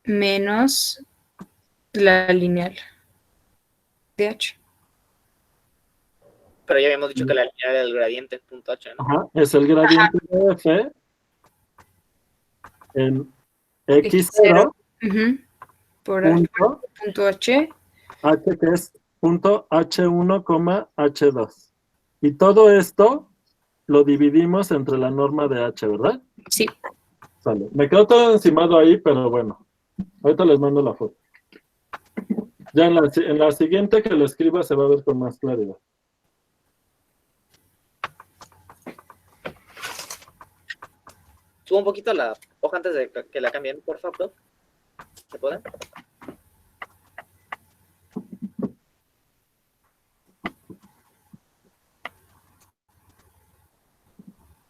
menos la lineal de H. Pero ya habíamos dicho que la lineal era el gradiente, punto H, ¿no? ajá, es el gradiente de f en x0 Ujú, por punto punto H. h, que es punto h1, h2. Y todo esto lo dividimos entre la norma de h, ¿verdad? Sí. Sale. Me quedó todo encimado ahí, pero bueno. Ahorita les mando la foto. Ya en la siguiente que lo escriba se va a ver con más claridad. Subo un poquito la hoja antes de que la cambien, por favor. ¿Se puede?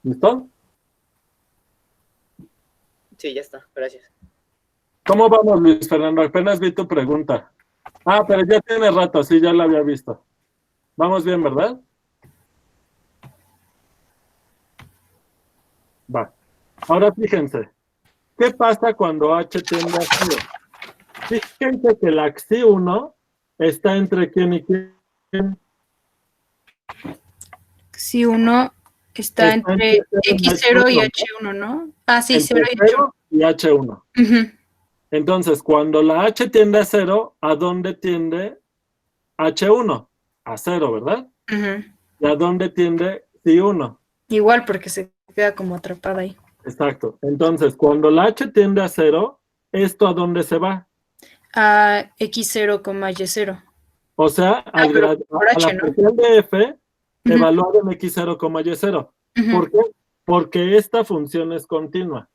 ¿Listo? Sí, ya está. Gracias. ¿Cómo vamos, Luis Fernando? Apenas vi tu pregunta. Ah, pero ya tiene rato, sí, ya la había visto. Vamos bien, ¿verdad? Va. Ahora fíjense, ¿qué pasa cuando H tiende a 0? Fíjense que la Xi1 está entre quién y quién. Si uno está entre X0 y H1, ¿no? Ah, sí, Entre 0 y H1. 0 y H1. Ujú. Entonces, cuando la H tiende a 0, ¿a dónde tiende H1? A 0, ¿verdad? Ujú. ¿Y a dónde tiende Xi1? Igual porque se queda como atrapada ahí. Exacto. Entonces, cuando la H tiende a 0, ¿esto a dónde se va? A X0, Y0. O sea, pero por a la H, ¿no? parcial de f Ujú. evaluada en x0, y0. Ujú. ¿Por qué? Porque esta función es continua,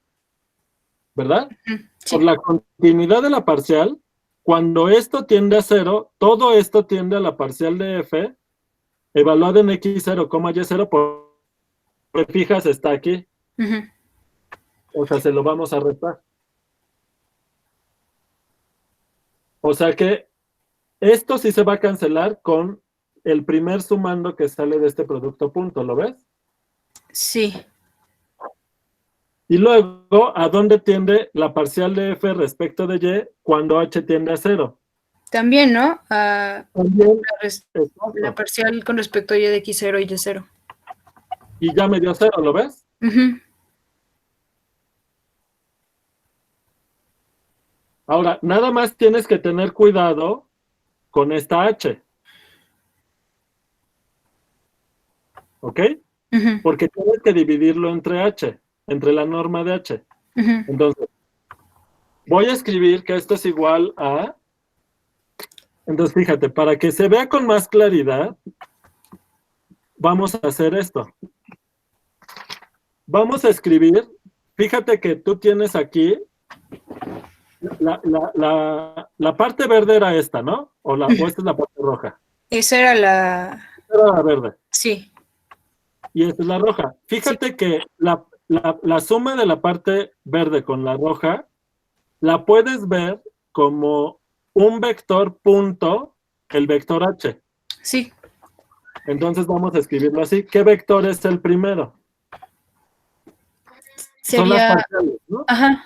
¿verdad? Ujú. Por Sí. la continuidad de la parcial, cuando esto tiende a 0, todo esto tiende a la parcial de f evaluada en x0, y0, porque fijas está aquí. Ujú. O sea, se lo vamos a restar. O sea que esto sí se va a cancelar con el primer sumando que sale de este producto punto, ¿lo ves? Sí. Y luego, ¿a dónde tiende la parcial de f respecto de y cuando h tiende a 0? También, ¿no? A También, la exacto. parcial con respecto a y de X0 y Y0. Y ya me dio 0, ¿lo ves? Ujú. Ahora, nada más tienes que tener cuidado con esta h. ¿Ok? Ujú. Porque tienes que dividirlo entre h, entre la norma de h. Ujú. Entonces, voy a escribir que esto es igual a... Entonces, fíjate, para que se vea con más claridad, vamos a hacer esto. Vamos a escribir, fíjate que tú tienes aquí, la parte verde era esta, ¿no? O esta es la parte roja. Esa era la... Esta era la verde. Sí. Y esta es la roja. Fíjate que la suma de la parte verde con la roja, la puedes ver como un vector punto, el vector h. Sí. Entonces vamos a escribirlo así. ¿Qué vector es el primero? Son las Sería... parciales, ¿no? Ajá.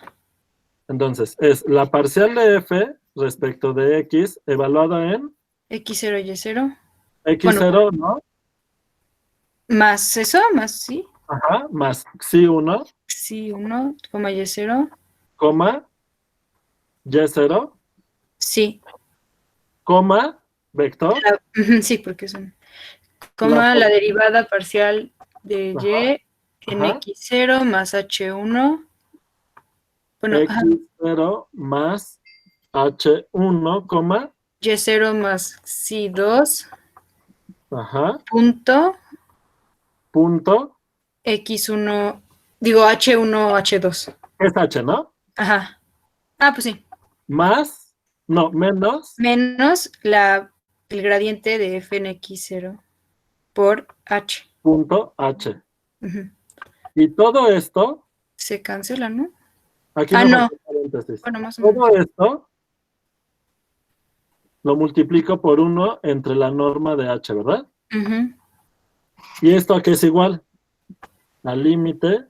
Entonces, es la parcial de f respecto de x evaluada en X0 y Y0. x0, ¿no? Más eso, más sí. Ajá, más xi1, Sí, 1, Y0. coma, y0, Sí. coma, vector, Ujú, sí, porque son... la, La derivada parcial de ajá, y en ajá, X0 más H1 Bueno, ajá, X0 más H1, coma, Y0 más C2 ajá, punto punto, X1, digo H1, H2. es H, ¿no? Ajá. Ah, pues sí. Más, no, menos, Menos el gradiente de f en X0 por H. punto H. Ujú. Y todo esto, Se cancela, ¿no? aquí Ah, me no. falta paréntesis. Bueno, más o menos. Todo esto lo multiplico por 1 entre la norma de H, ¿verdad? Ujú. ¿Y esto a qué es igual? Al límite,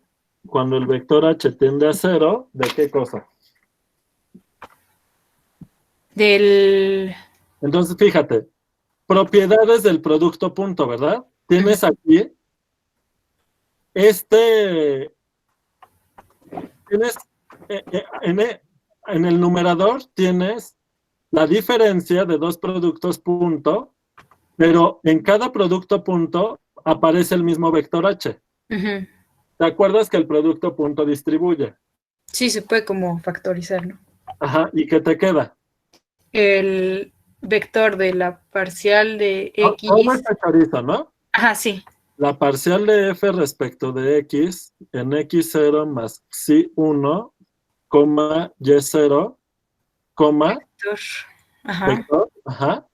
cuando el vector H tiende a 0, ¿de qué cosa? Del... Entonces, fíjate, propiedades del producto punto, ¿verdad? Tienes aquí, tienes, en el numerador tienes la diferencia de dos productos punto, pero en cada producto punto aparece el mismo vector H. Ujú. ¿Te acuerdas que el producto punto distribuye? Sí, se puede como factorizar, ¿no? Ajá, ¿y qué te queda? El vector de la parcial de X. ¿Cómo está chorizo, no? Ajá, sí. La parcial de f respecto de x en x0 más xi1, coma y0, coma Vector. Ajá. vector, ajá.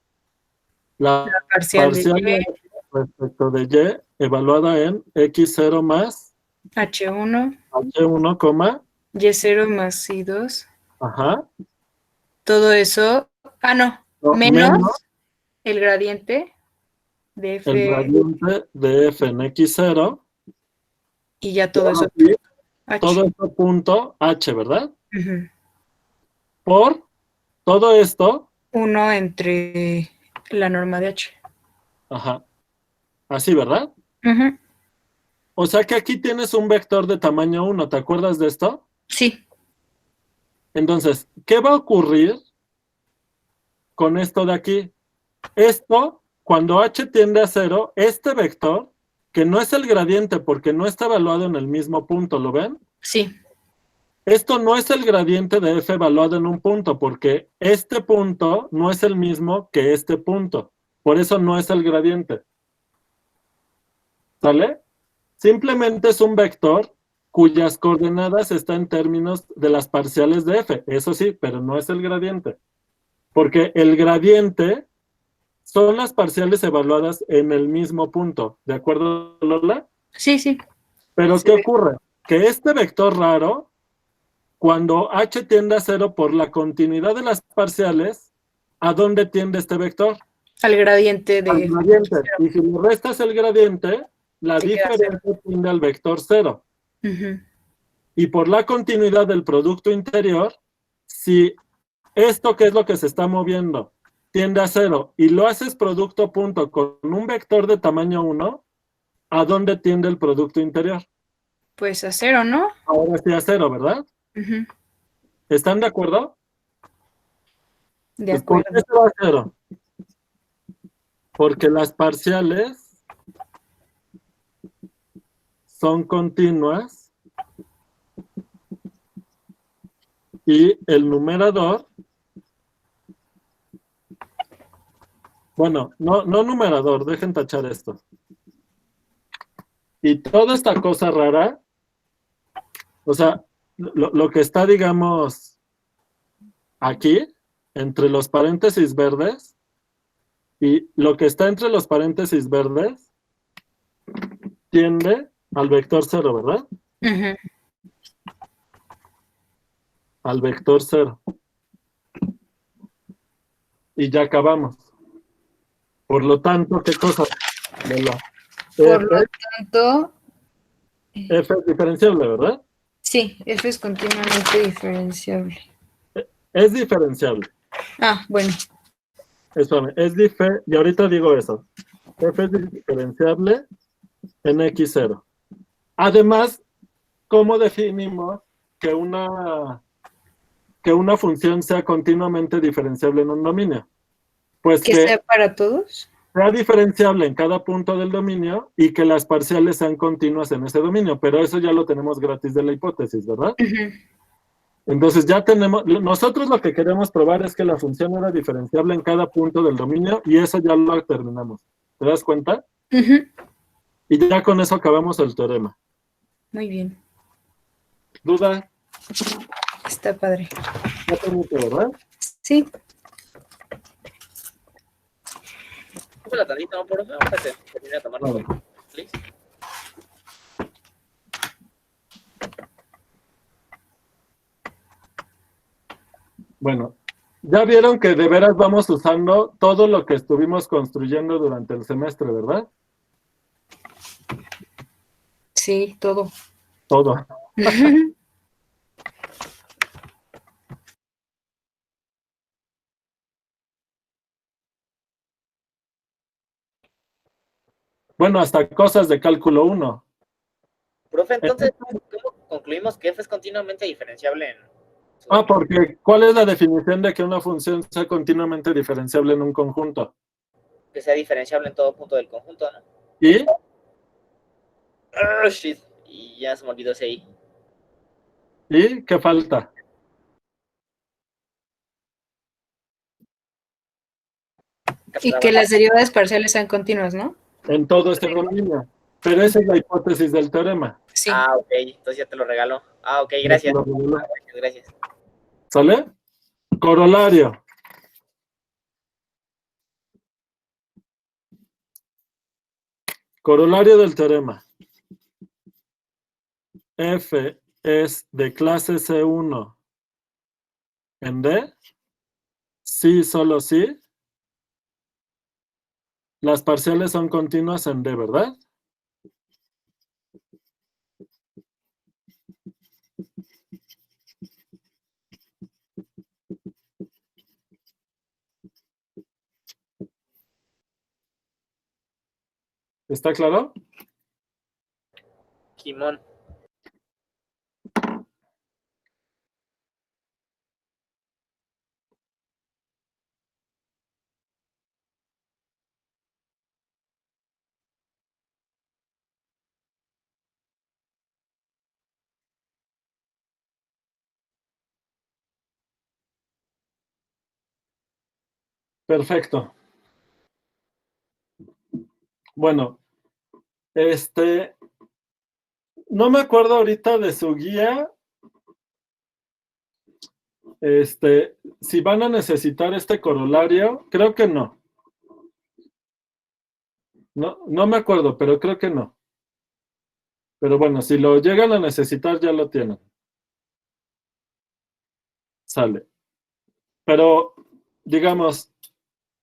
La Parcial de parcial de Y, f respecto de y evaluada en x0 más H1, h1, coma, Y0 más I2. ajá. Todo eso. Ah, no. No, Menos menos el gradiente de el F gradiente de f en x0. y ya Y todo ahora eso. sí, H. todo esto punto h, ¿verdad? Ujú. Por todo esto, 1 entre la norma de H. ajá, así, ¿verdad? Ujú. O sea que aquí tienes un vector de tamaño 1, ¿te acuerdas de esto? Sí. Entonces, ¿qué va a ocurrir con esto de aquí? Esto, cuando h tiende a 0, este vector, que no es el gradiente porque no está evaluado en el mismo punto, ¿lo ven? Sí. Esto no es el gradiente de f evaluado en un punto, porque este punto no es el mismo que este punto. Por eso no es el gradiente. ¿Sale? Simplemente es un vector cuyas coordenadas están en términos de las parciales de f. Eso sí, pero no es el gradiente. Porque el gradiente son las parciales evaluadas en el mismo punto. ¿De acuerdo, Lola? Sí, sí. Pero Sí. ¿qué ocurre? Que este vector raro, cuando h tiende a 0 por la continuidad de las parciales, ¿a dónde tiende este vector? Al gradiente Al de gradiente. Y si le restas el gradiente, la Te queda diferencia tiende al vector 0. Ujú. Y por la continuidad del producto interior, si esto que es lo que se está moviendo tiende a 0 y lo haces producto punto con un vector de tamaño 1, ¿a dónde tiende el producto interior? Pues a 0, ¿no? Ahora sí a 0, ¿verdad? Ujú. ¿Están de acuerdo? De Pues ¿por qué acuerdo. se va a 0? Porque las parciales son continuas y el numerador, bueno, no numerador, dejen tachar esto. Y toda esta cosa rara, o sea, lo que está, digamos, aquí, entre los paréntesis verdes, y lo que está entre los paréntesis verdes, tiende al vector 0, ¿verdad? Ujú. Al vector 0. Y ya acabamos. Por lo tanto, ¿qué cosa? Por lo tanto, F es diferenciable, ¿verdad? sí, F es continuamente diferenciable. Es diferenciable. Ah, bueno. Espérame, y ahorita digo eso. F es diferenciable en X0. Además, ¿cómo definimos que una función sea continuamente diferenciable en un dominio? Pues ¿Que que sea para todos? sea diferenciable en cada punto del dominio y que las parciales sean continuas en ese dominio, pero eso ya lo tenemos gratis de la hipótesis, ¿verdad? Ujú. Entonces ya tenemos, nosotros lo que queremos probar es que la función era diferenciable en cada punto del dominio y eso ya lo terminamos. ¿Te das cuenta? Ujú. Y ya con eso acabamos el teorema. Muy bien. ¿Duda? Está padre. Ya permite, ¿verdad? Sí. Súbela tantito, ¿no? Por favor, para que termine de tomarlo. Vale. Please. Bueno, ya vieron que de veras vamos usando todo lo que estuvimos construyendo durante el semestre, ¿verdad? Sí, todo. Todo. Bueno, hasta cosas de cálculo 1. Profe, entonces, ¿cómo concluimos que f es continuamente diferenciable en su Ah, dominio? porque ¿cuál es la definición de que una función sea continuamente diferenciable en un conjunto? Que sea diferenciable en todo punto del conjunto, ¿no? ¿Y? Ah, shit. Y ya se me olvidó ese i. ¿Y qué falta? Y que las derivadas parciales sean continuas, ¿no? En todo este dominio. Pero esa es la hipótesis del teorema. Sí. Ah, ok. Entonces ya te lo regalo. Ah, ok, gracias. Lo reveló. Gracias. ¿Sale? Corolario. Corolario del teorema. F es de clase C1 en D. Sí, solo sí. Las parciales son continuas en D, ¿verdad? ¿Está claro? Kimón. Perfecto. Bueno, no me acuerdo ahorita de su guía. Si van a necesitar este corolario, creo que no. No me acuerdo, pero creo que no. Pero bueno, si lo llegan a necesitar, ya lo tienen. Sale. Pero, digamos,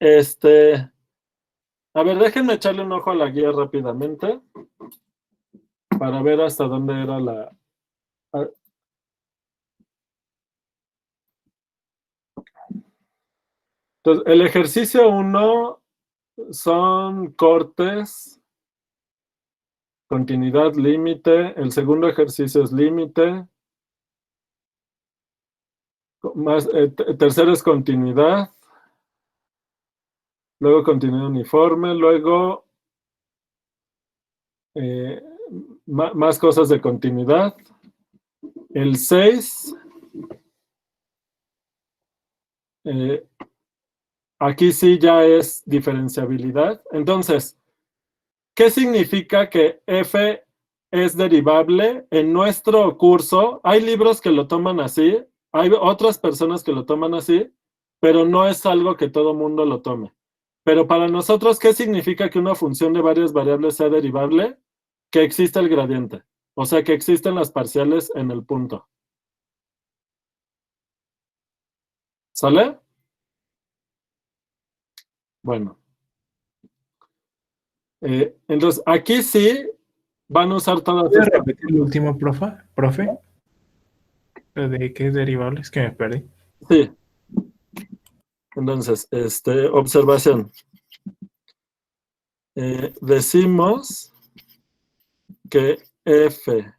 a ver, déjenme echarle un ojo a la guía rápidamente para ver hasta dónde era la... Entonces, el ejercicio 1 son cortes, continuidad, límite. El segundo ejercicio es límite. Tercero es continuidad. Luego continuidad uniforme. Luego más cosas de continuidad. El 6. Aquí sí ya es diferenciabilidad. Entonces, ¿qué significa que f es derivable? En nuestro curso, hay libros que lo toman así, hay otras personas que lo toman así, pero no es algo que todo mundo lo tome. Pero para nosotros, ¿qué significa que una función de varias variables sea derivable? Que existe el gradiente. O sea, que existen las parciales en el punto. ¿Sale? Bueno. Entonces, aquí sí van a usar todas ¿Puedes estas. repetir el último, profe? Lo de qué es derivable, es que me perdí. Sí. Entonces, observación. Decimos que f,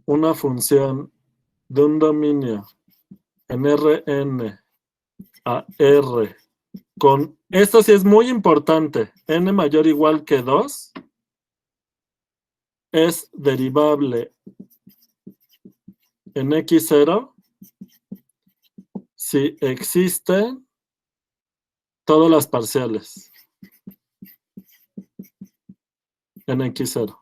una función de un dominio en Rn a R con, esto sí es muy importante, n mayor o igual que 2, es derivable en X0 si existen todas las parciales en X0.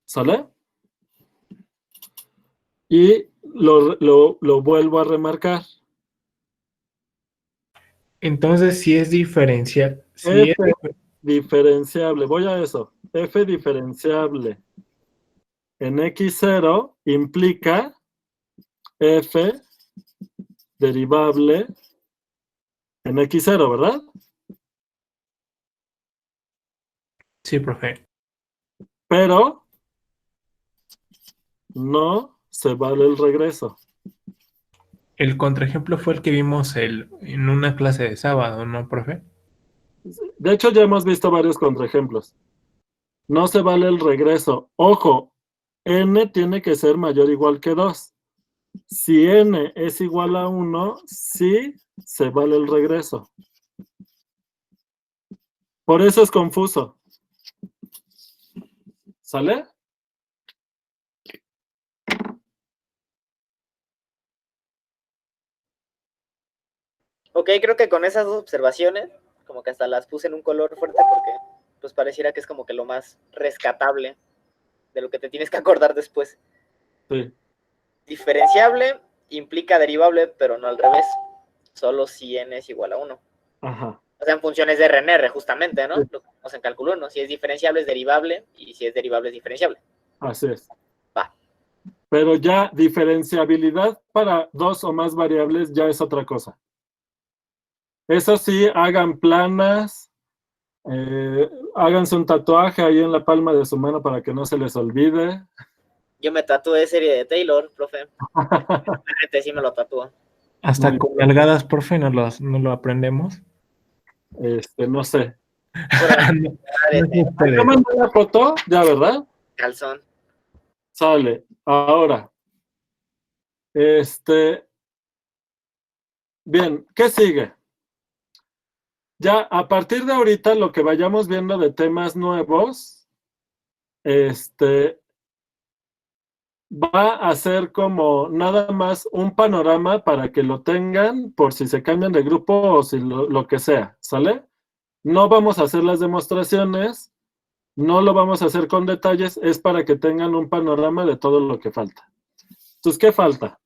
¿Sale? Y lo vuelvo a remarcar. Entonces, si es diferencial. Si F diferenciable, voy a eso. F diferenciable en X0 implica F derivable en X0, ¿verdad? sí, profe. Pero no se vale el regreso. El contraejemplo fue el que vimos en una clase de sábado, ¿no, profe? De hecho, ya hemos visto varios contraejemplos. No se vale el regreso. Ojo, n tiene que ser mayor o igual que 2. Si n es igual a 1, sí se vale el regreso. Por eso es confuso. ¿Sale? Ok, creo que con esas dos observaciones, como que hasta las puse en un color fuerte porque pues pareciera que es como que lo más rescatable de lo que te tienes que acordar después. Sí. Diferenciable implica derivable, pero no al revés. Solo si n es igual a 1. Ajá. O sea, en funciones de RNR, justamente, ¿no? Sí. Lo que vemos en cálculo 1. Si es diferenciable es derivable y si es derivable es diferenciable. Así es. Va. Pero ya diferenciabilidad para 2 o más variables ya es otra cosa. Eso sí, hagan planas, háganse un tatuaje ahí en la palma de su mano para que no se les olvide. Yo me tatué serie de Taylor, profe. La gente sí me lo tatúa. Hasta Muy con nalgadas, profe, no lo aprendemos. No sé. No, no sé ustedes. ¿Ya mandé la foto? Ya, ¿verdad? Calzón. Sale. Ahora. Bien, ¿qué sigue? Ya, a partir de ahorita, lo que vayamos viendo de temas nuevos, va a ser como nada más un panorama para que lo tengan por si se cambian de grupo o si lo que sea, ¿sale? No vamos a hacer las demostraciones, no lo vamos a hacer con detalles, es para que tengan un panorama de todo lo que falta. Entonces, ¿qué falta?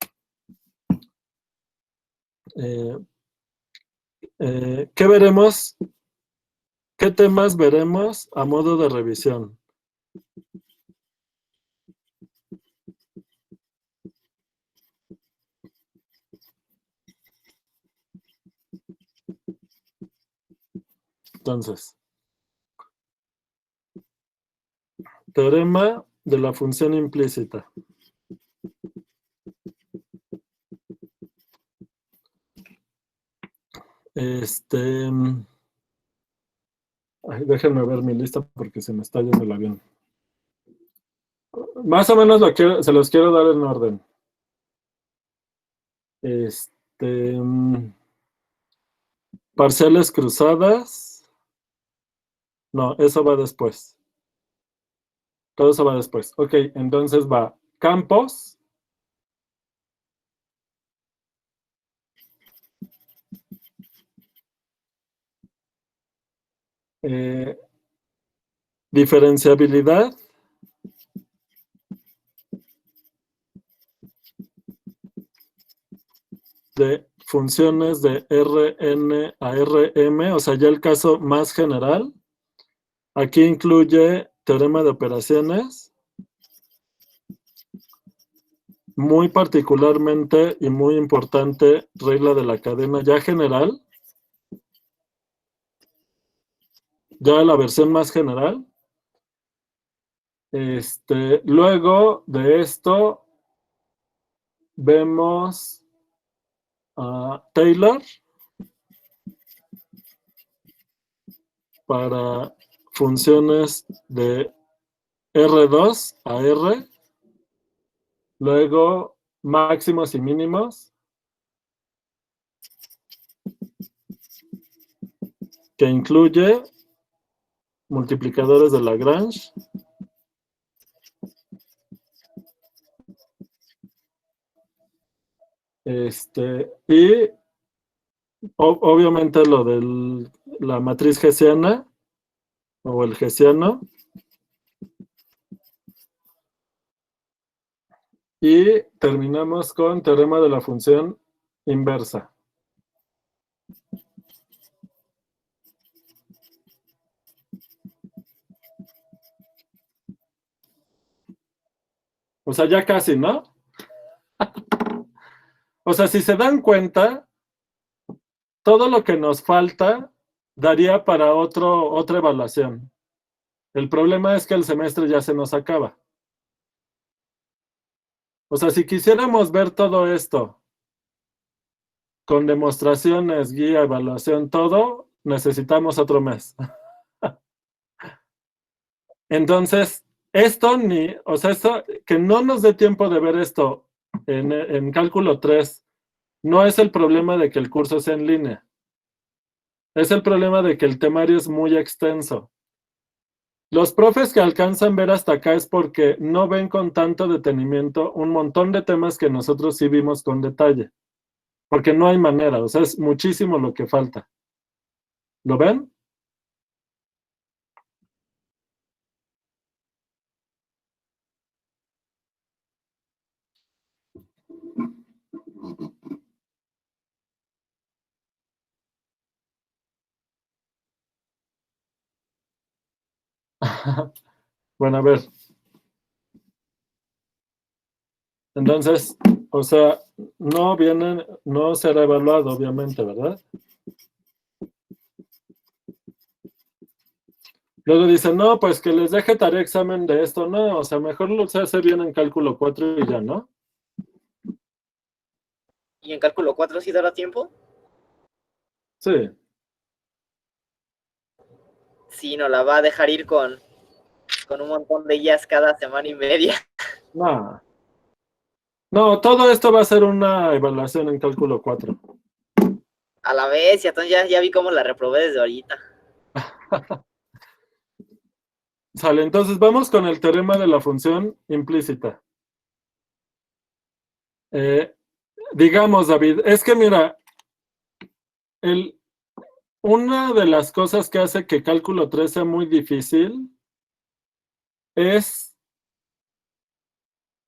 ¿Qué veremos? ¿Qué temas veremos a modo de revisión? Entonces, teorema de la función implícita. Ay, déjenme ver mi lista porque se me está yendo el avión. Más o menos se los quiero dar en orden. Parciales cruzadas. No, eso va después. Todo eso va después. Ok, entonces va campos. Diferenciabilidad. De funciones de Rn a Rm, o sea, ya el caso más general. Aquí incluye teorema de operaciones. Muy particularmente y muy importante, regla de la cadena ya general. Ya la versión más general. Luego de esto vemos a Taylor para funciones de R2 a R. Luego máximos y mínimos, que incluye multiplicadores de Lagrange. Y obviamente lo de la matriz hessiana o el hessiano. Y terminamos con teorema de la función inversa. O sea, ya casi, ¿no? O sea, si se dan cuenta, todo lo que nos falta daría para otra evaluación. El problema es que el semestre ya se nos acaba. O sea, si quisiéramos ver todo esto con demostraciones, guía, evaluación, todo, necesitamos otro mes. Entonces, esto que no nos dé tiempo de ver esto en cálculo 3, no es el problema de que el curso sea en línea. Es el problema de que el temario es muy extenso. Los profes que alcanzan ver hasta acá es porque no ven con tanto detenimiento un montón de temas que nosotros sí vimos con detalle. Porque no hay manera, o sea, es muchísimo lo que falta. ¿Lo ven? Bueno, a ver. Entonces, o sea, no será evaluado, obviamente, ¿verdad? Luego dicen, no, pues que les deje tarea examen de esto. No, o sea, mejor lo se hace bien en cálculo 4 y ya, ¿no? ¿Y en cálculo 4 sí dará tiempo? Sí. Sí, nos la va a dejar ir con un montón de guías cada semana y media. No. No, todo esto va a ser una evaluación en cálculo 4. A la vez, y entonces ya vi cómo la reprobé desde ahorita. Sale, entonces vamos con el teorema de la función implícita. Digamos, David, es que mira, una de las cosas que hace que cálculo 3 sea muy difícil es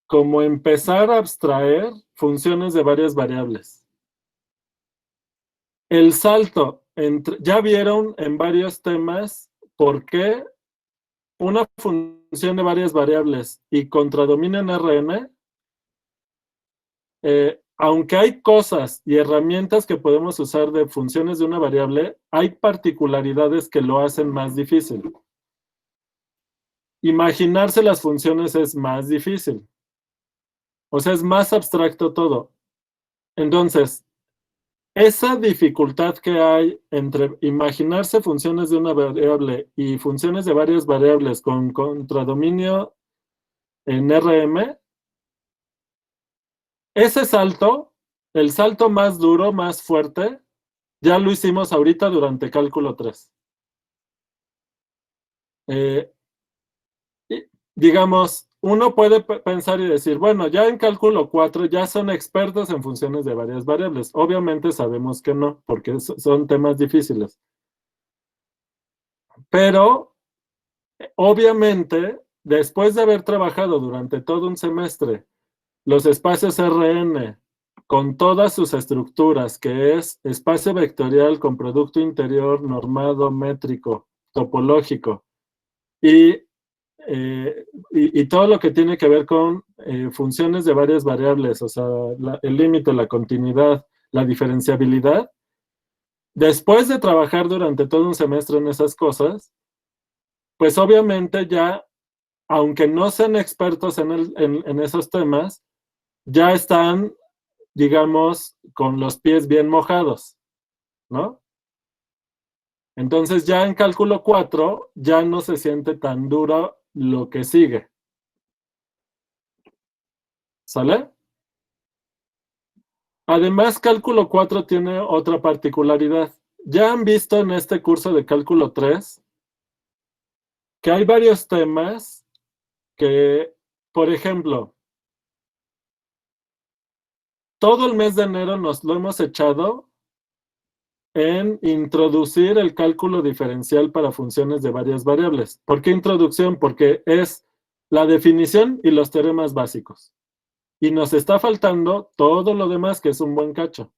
como empezar a abstraer funciones de varias variables. El salto ya vieron en varios temas por qué una función de varias variables y contradominio en Rn, aunque hay cosas y herramientas que podemos usar de funciones de una variable, hay particularidades que lo hacen más difícil. Imaginarse las funciones es más difícil. O sea, es más abstracto todo. Entonces, esa dificultad que hay entre imaginarse funciones de una variable y funciones de varias variables con contradominio en Rm, ese salto, el salto más duro, más fuerte, ya lo hicimos ahorita durante cálculo 3. Digamos, uno puede pensar y decir, bueno, ya en cálculo 4 ya son expertos en funciones de varias variables. Obviamente sabemos que no, porque son temas difíciles. Pero, obviamente, después de haber trabajado durante todo un semestre los espacios Rn con todas sus estructuras, que es espacio vectorial con producto interior normado, métrico, topológico, y todo lo que tiene que ver con funciones de varias variables, o sea, el límite, la continuidad, la diferenciabilidad. Después de trabajar durante todo un semestre en esas cosas, pues obviamente ya, aunque no sean expertos en esos temas, ya están, digamos, con los pies bien mojados, ¿no? Entonces ya en cálculo 4 ya no se siente tan duro lo que sigue. ¿Sale? Además, cálculo 4 tiene otra particularidad. Ya han visto en este curso de cálculo 3 que hay varios temas que, por ejemplo, todo el mes de enero nos lo hemos echado en introducir el cálculo diferencial para funciones de varias variables. ¿Por qué introducción? Porque es la definición y los teoremas básicos. Y nos está faltando todo lo demás, que es un buen cacho.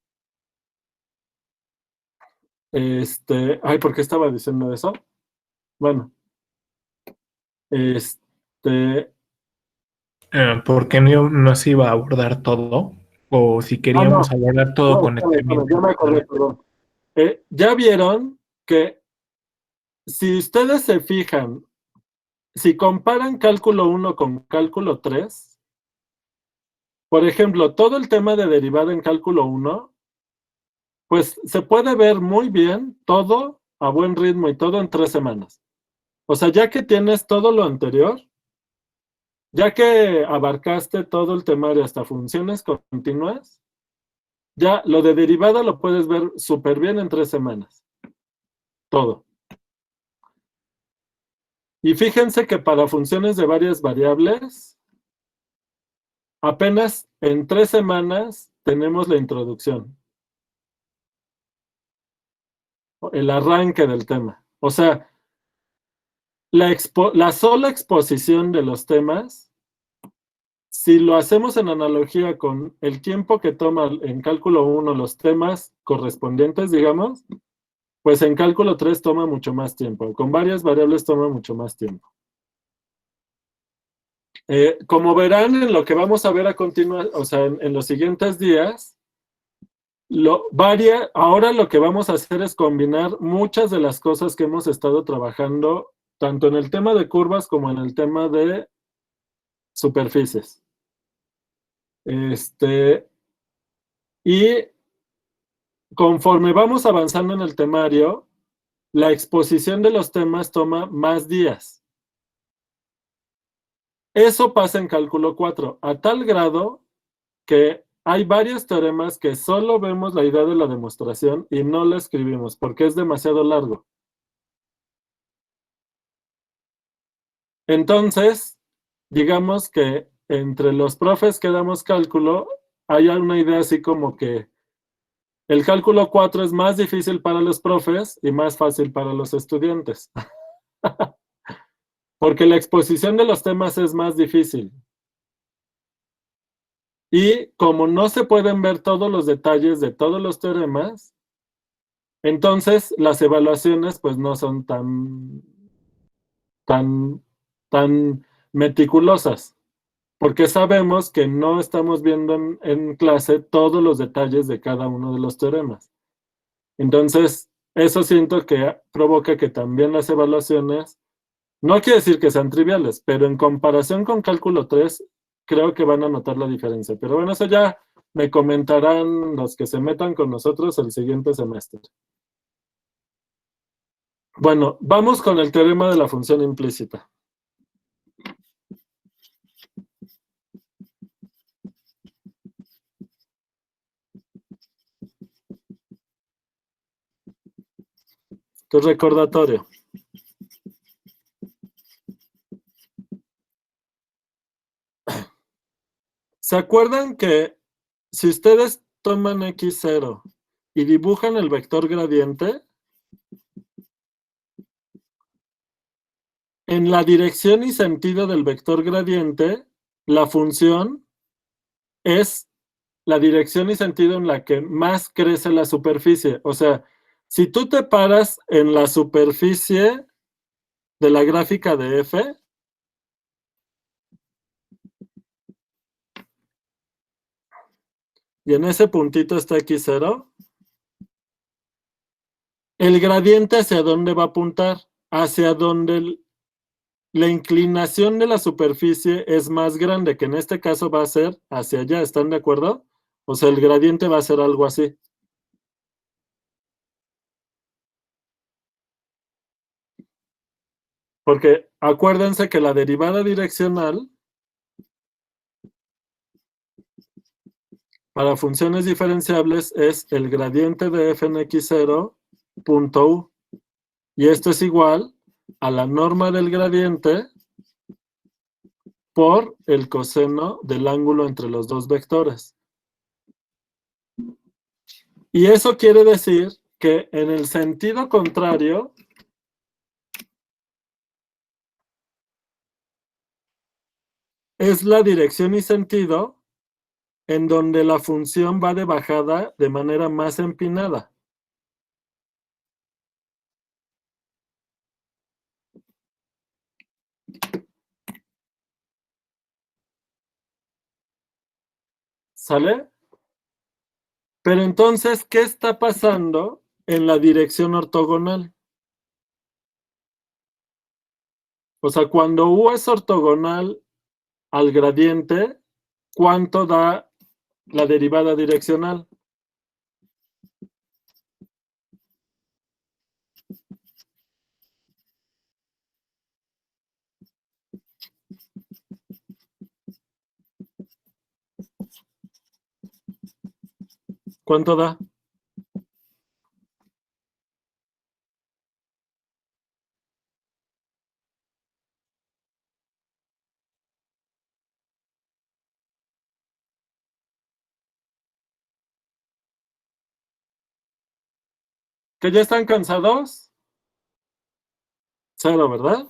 Ay, ¿por qué estaba diciendo eso? Bueno. ¿Por qué no se iba a abordar todo? O si queríamos abordar todo No, con el tema. ya me acordé, perdón. Ya vieron que si ustedes se fijan, si comparan cálculo 1 con cálculo 3, por ejemplo, todo el tema de derivada en cálculo 1, pues se puede ver muy bien todo a buen ritmo y todo en 3 semanas. O sea, ya que tienes todo lo anterior, ya que abarcaste todo el temario hasta funciones continuas, ya lo de derivada lo puedes ver súper bien en 3 semanas. Todo. Y fíjense que para funciones de varias variables, apenas en 3 semanas tenemos la introducción. El arranque del tema. O sea, la sola exposición de los temas, si lo hacemos en analogía con el tiempo que toma en cálculo 1 los temas correspondientes, digamos, pues en cálculo 3 toma mucho más tiempo. Con varias variables toma mucho más tiempo. Como verán en lo que vamos a ver a continuación, o sea, en los siguientes días, ahora lo que vamos a hacer es combinar muchas de las cosas que hemos estado trabajando, tanto en el tema de curvas como en el tema de superficies. Y conforme vamos avanzando en el temario, la exposición de los temas toma más días. Eso pasa en cálculo 4, a tal grado que hay varios teoremas que solo vemos la idea de la demostración y no la escribimos porque es demasiado largo. Entonces, digamos que entre los profes que damos cálculo, hay una idea así como que el cálculo 4 es más difícil para los profes y más fácil para los estudiantes. Porque la exposición de los temas es más difícil. Y como no se pueden ver todos los detalles de todos los teoremas, entonces las evaluaciones pues no son tan meticulosas, porque sabemos que no estamos viendo en clase todos los detalles de cada uno de los teoremas. Entonces, eso siento que provoca que también las evaluaciones, no quiere decir que sean triviales, pero en comparación con cálculo 3, creo que van a notar la diferencia. Pero bueno, eso ya me comentarán los que se metan con nosotros el siguiente semestre. Bueno, vamos con el teorema de la función implícita. Tu recordatorio. ¿Se acuerdan que si ustedes toman x0 y dibujan el vector gradiente, en la dirección y sentido del vector gradiente, la función es la dirección y sentido en la que más crece la superficie? O sea, si tú te paras en la superficie de la gráfica de f, y en ese puntito está x0, el gradiente ¿hacia dónde va a apuntar? Hacia donde la inclinación de la superficie es más grande, que en este caso va a ser hacia allá, ¿están de acuerdo? O sea, el gradiente va a ser algo así. Porque acuérdense que la derivada direccional para funciones diferenciables es el gradiente de f en x0 punto u. Y esto es igual a la norma del gradiente por el coseno del ángulo entre los dos vectores. Y eso quiere decir que en el sentido contrario, es la dirección y sentido en donde la función va de bajada de manera más empinada. ¿Sale? Pero entonces, ¿qué está pasando en la dirección ortogonal? O sea, cuando U es ortogonal al gradiente, ¿cuánto da la derivada direccional? ¿Cuánto da? ¿Que ya están cansados? 0, ¿verdad?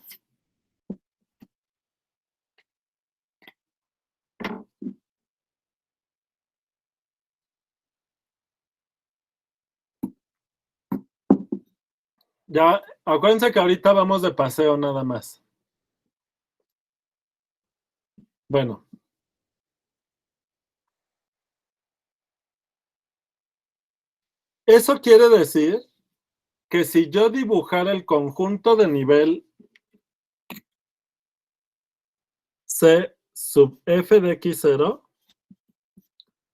Ya, acuérdense que ahorita vamos de paseo nada más. Bueno. Eso quiere decir que si yo dibujara el conjunto de nivel C sub f de x0,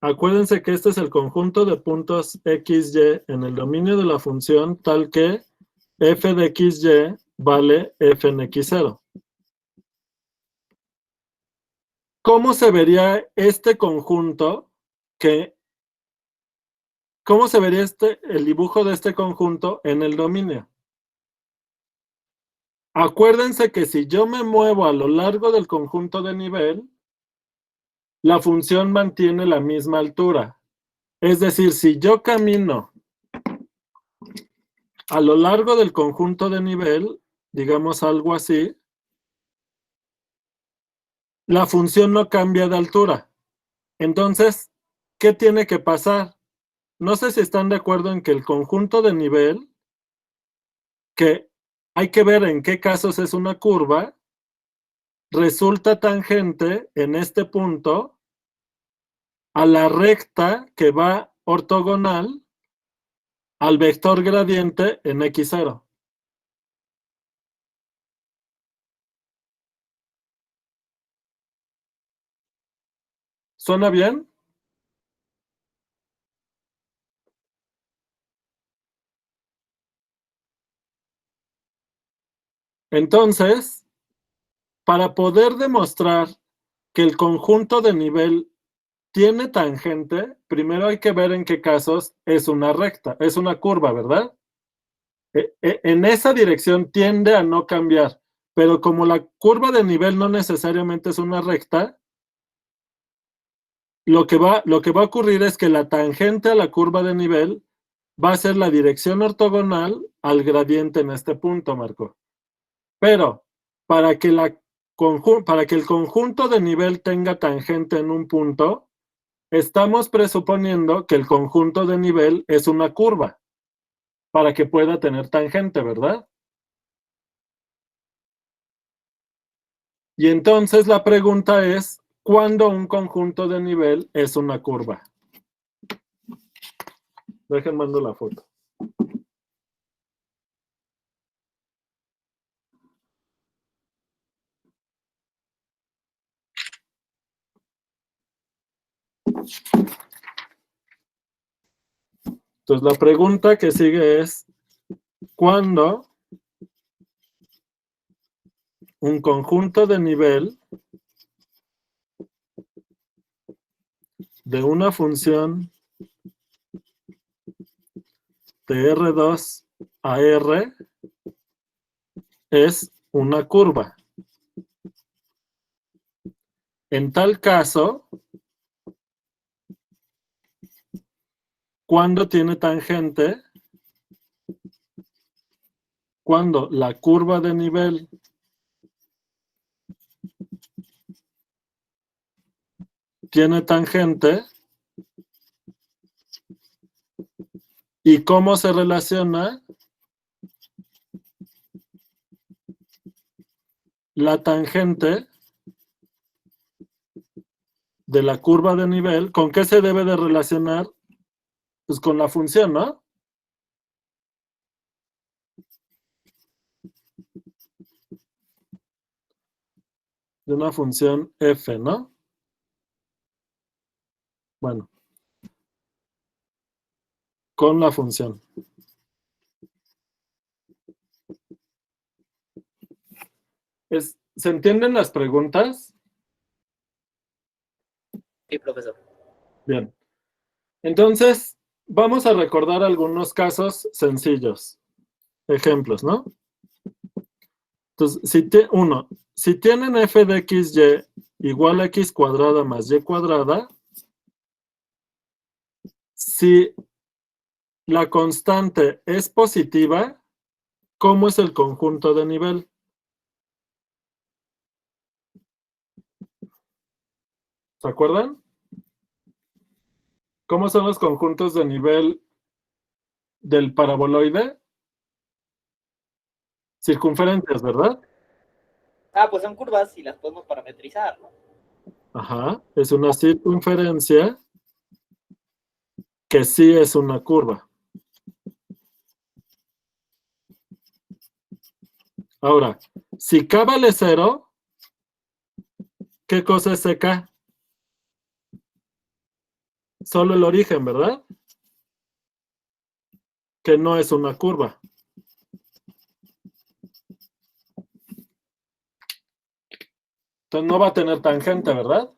acuérdense que este es el conjunto de puntos xy en el dominio de la función tal que f de xy vale f en x0. ¿Cómo se vería este conjunto? ¿Cómo se vería el dibujo de este conjunto en el dominio? Acuérdense que si yo me muevo a lo largo del conjunto de nivel, la función mantiene la misma altura. Es decir, si yo camino a lo largo del conjunto de nivel, digamos algo así, la función no cambia de altura. Entonces, ¿qué tiene que pasar? No sé si están de acuerdo en que el conjunto de nivel, que hay que ver en qué casos es una curva, resulta tangente en este punto a la recta que va ortogonal al vector gradiente en x0. ¿Suena bien? Entonces, para poder demostrar que el conjunto de nivel tiene tangente, primero hay que ver en qué casos es una recta, es una curva, ¿verdad? En esa dirección tiende a no cambiar, pero como la curva de nivel no necesariamente es una recta, lo que va a ocurrir es que la tangente a la curva de nivel va a ser la dirección ortogonal al gradiente en este punto, Marco. Pero para que el conjunto de nivel tenga tangente en un punto, estamos presuponiendo que el conjunto de nivel es una curva para que pueda tener tangente, ¿verdad? Y entonces la pregunta es, ¿cuándo un conjunto de nivel es una curva? Dejen mando la foto. Entonces la pregunta que sigue es, ¿cuándo un conjunto de nivel de una función de R2 a R es una curva. En tal caso, ¿cuándo tiene tangente? Cuando la curva de nivel tiene tangente. ¿Y cómo se relaciona la tangente de la curva de nivel? ¿Con qué se debe de relacionar? Pues con la función, ¿no? De una función f, ¿no? Bueno. Con la función. ¿Se entienden las preguntas? Sí, profesor. Bien. Entonces, vamos a recordar algunos casos sencillos. Ejemplos, ¿no? Entonces, si tienen f de xy igual a x cuadrada más y cuadrada, si la constante es positiva, ¿cómo es el conjunto de nivel? ¿Se acuerdan? ¿Cómo son los conjuntos de nivel del paraboloide? Circunferencias, ¿verdad? Ah, pues son curvas y las podemos parametrizar, ¿no? Ajá, es una circunferencia que sí es una curva. Ahora, si k vale 0, ¿qué cosa es k? Solo el origen, ¿verdad? Que no es una curva. Entonces no va a tener tangente, ¿verdad?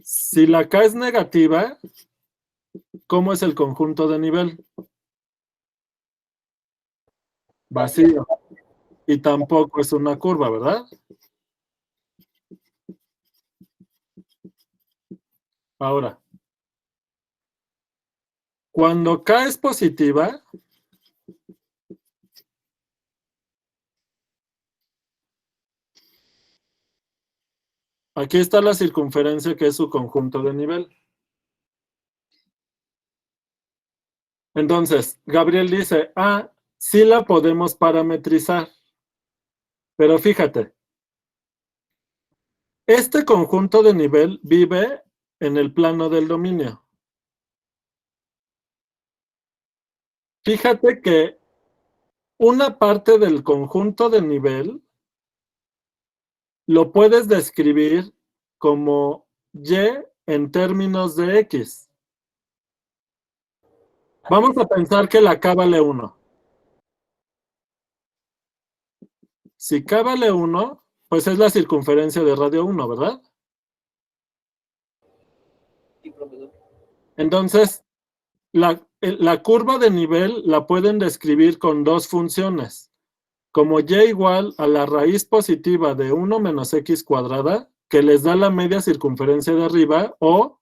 Si la k es negativa, ¿cómo es el conjunto de nivel? Vacío. Y tampoco es una curva, ¿verdad? Ahora, cuando k es positiva, aquí está la circunferencia que es su conjunto de nivel. Entonces, Gabriel dice, sí la podemos parametrizar. Pero fíjate, este conjunto de nivel vive en el plano del dominio. Fíjate que una parte del conjunto de nivel lo puedes describir como y en términos de x. Vamos a pensar que la k vale 1. Si k vale 1, pues es la circunferencia de radio 1, ¿verdad? Sí, profesor. Entonces, la curva de nivel la pueden describir con dos funciones. Como y igual a la raíz positiva de 1 menos x cuadrada, que les da la media circunferencia de arriba, o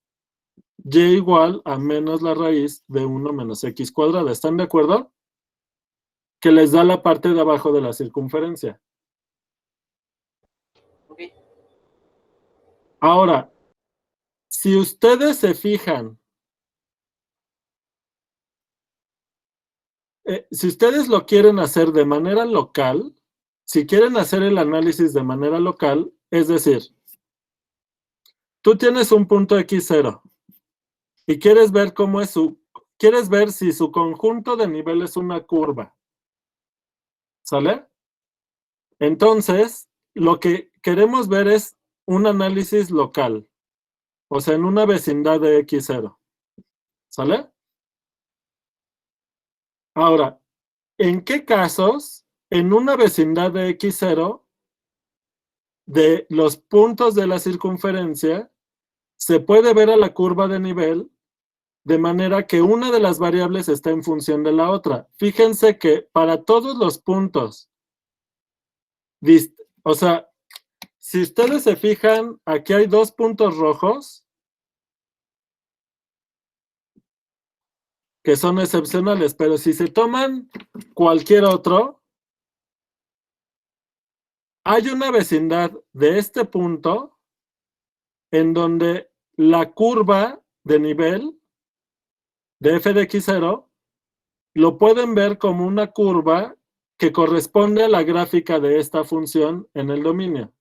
y igual a menos la raíz de 1 menos x cuadrada. ¿Están de acuerdo? Que les da la parte de abajo de la circunferencia. Ok. Ahora, si ustedes se fijan, si ustedes lo quieren hacer de manera local, si quieren hacer el análisis de manera local, es decir, tú tienes un punto x0 y quieres ver cómo es quieres ver si su conjunto de nivel es una curva. ¿Sale? Entonces, lo que queremos ver es un análisis local, o sea, en una vecindad de x0. ¿Sale? Ahora, ¿en qué casos en una vecindad de x0, de los puntos de la circunferencia, se puede ver a la curva de nivel de manera que una de las variables está en función de la otra. Fíjense que para todos los puntos, o sea, si ustedes se fijan, aquí hay 2 puntos rojos que son excepcionales, pero si se toman cualquier otro, hay una vecindad de este punto en donde la curva de nivel de f de x0 lo pueden ver como una curva que corresponde a la gráfica de esta función en el dominio.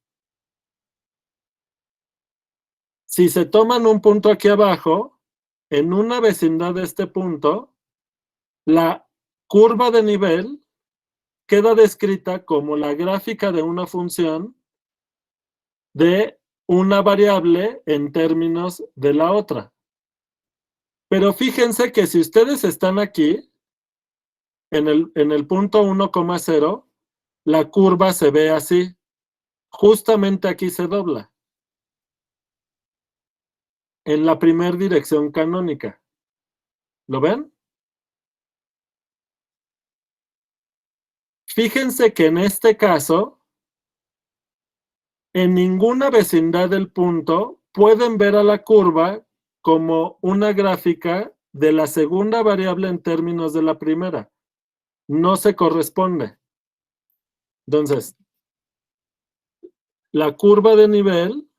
Si se toman un punto aquí abajo, en una vecindad de este punto, la curva de nivel queda descrita como la gráfica de una función de una variable en términos de la otra. Pero fíjense que si ustedes están aquí, en el punto 1,0, la curva se ve así. Justamente aquí se dobla. En la primera dirección canónica. ¿Lo ven? Fíjense que en este caso, en ninguna vecindad del punto pueden ver a la curva como una gráfica de la segunda variable en términos de la primera. No se corresponde. Entonces, la curva de nivel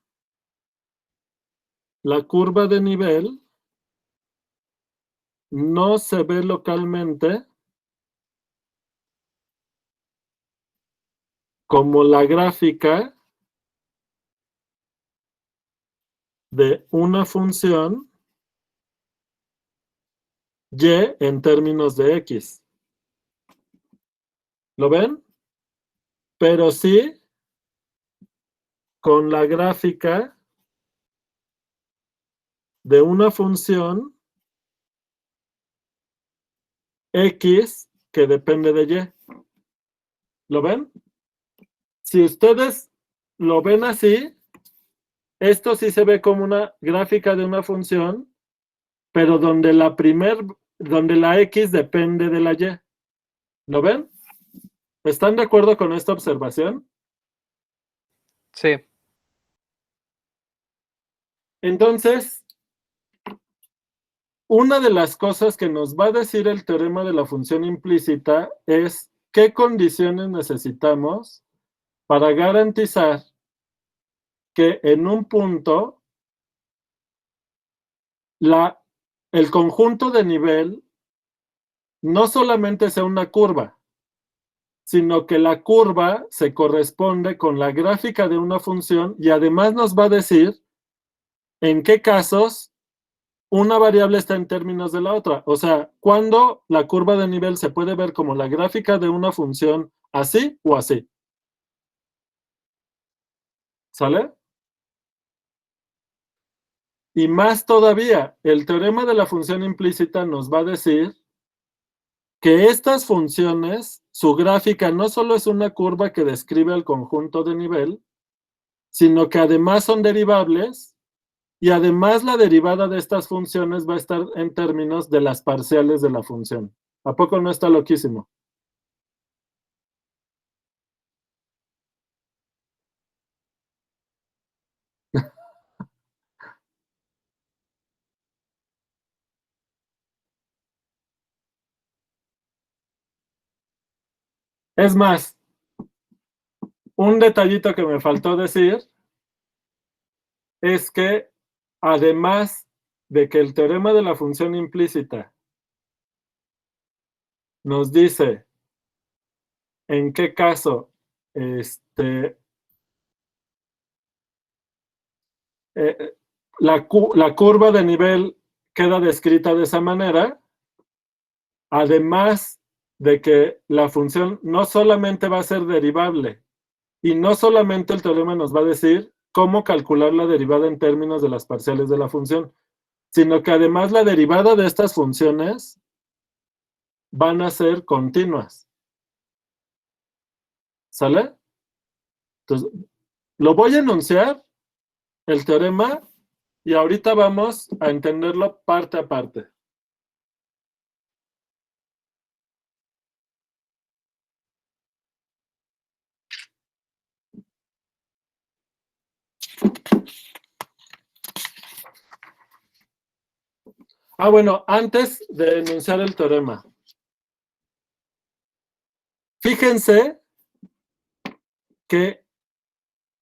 no se ve localmente como la gráfica de una función y en términos de x. ¿Lo ven? Pero sí con la gráfica de una función x que depende de y. ¿Lo ven? Si ustedes lo ven así, esto sí se ve como una gráfica de una función, pero donde la x depende de la y. ¿Lo ven? ¿Están de acuerdo con esta observación? Sí. Entonces, una de las cosas que nos va a decir el teorema de la función implícita es qué condiciones necesitamos para garantizar que en un punto el conjunto de nivel no solamente sea una curva, sino que la curva se corresponde con la gráfica de una función y además nos va a decir en qué casos una variable está en términos de la otra. O sea, cuando la curva de nivel se puede ver como la gráfica de una función así o así. ¿Sale? Y más todavía, el teorema de la función implícita nos va a decir que estas funciones, su gráfica no solo es una curva que describe el conjunto de nivel, sino que además son derivables y además la derivada de estas funciones va a estar en términos de las parciales de la función. ¿A poco no está loquísimo? Es más, un detallito que me faltó decir es que además de que el teorema de la función implícita nos dice en qué caso la curva de nivel queda descrita de esa manera, además de que la función no solamente va a ser derivable y no solamente el teorema nos va a decir cómo calcular la derivada en términos de las parciales de la función, sino que además la derivada de estas funciones van a ser continuas. ¿Sale? Entonces, lo voy a enunciar, el teorema, y ahorita vamos a entenderlo parte a parte. Bueno, antes de enunciar el teorema. Fíjense que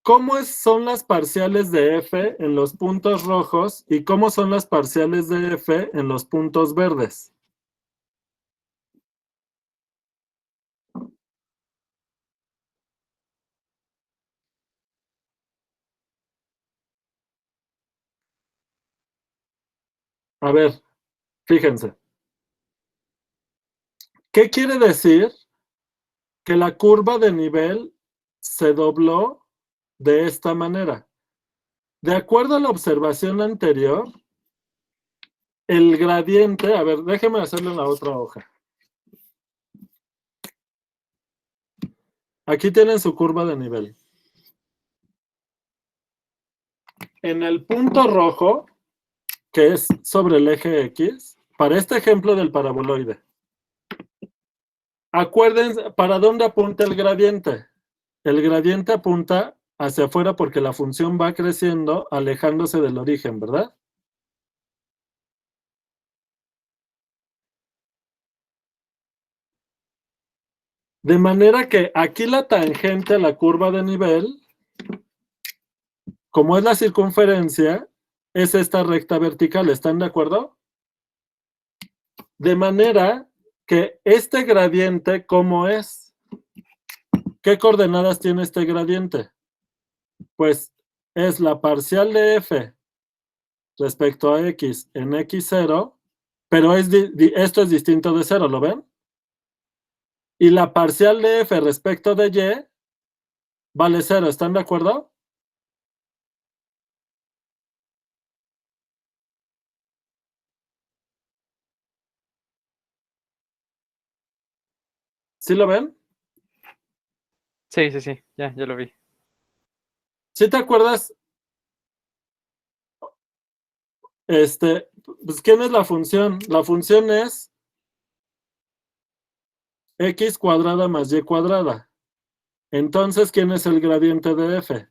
cómo son las parciales de f en los puntos rojos y cómo son las parciales de f en los puntos verdes. A ver, fíjense. ¿Qué quiere decir? Que la curva de nivel se dobló de esta manera. De acuerdo a la observación anterior, el gradiente, a ver, déjeme hacerlo en la otra hoja. Aquí tienen su curva de nivel. En el punto rojo, que es sobre el eje X, para este ejemplo del paraboloide, acuérdense, ¿para dónde apunta el gradiente? El gradiente apunta hacia afuera porque la función va creciendo, alejándose del origen, ¿verdad? De manera que aquí la tangente a la curva de nivel, como es la circunferencia, es esta recta vertical, ¿están de acuerdo? De manera que este gradiente, ¿cómo es? ¿Qué coordenadas tiene este gradiente? Pues es la parcial de f respecto a x en x0, pero esto es distinto de 0, ¿lo ven? Y la parcial de f respecto de y vale 0, ¿están de acuerdo? ¿Sí lo ven? Sí, ya lo vi. ¿Sí te acuerdas? Pues, ¿quién es la función? La función es x cuadrada más y cuadrada. Entonces, ¿quién es el gradiente de f?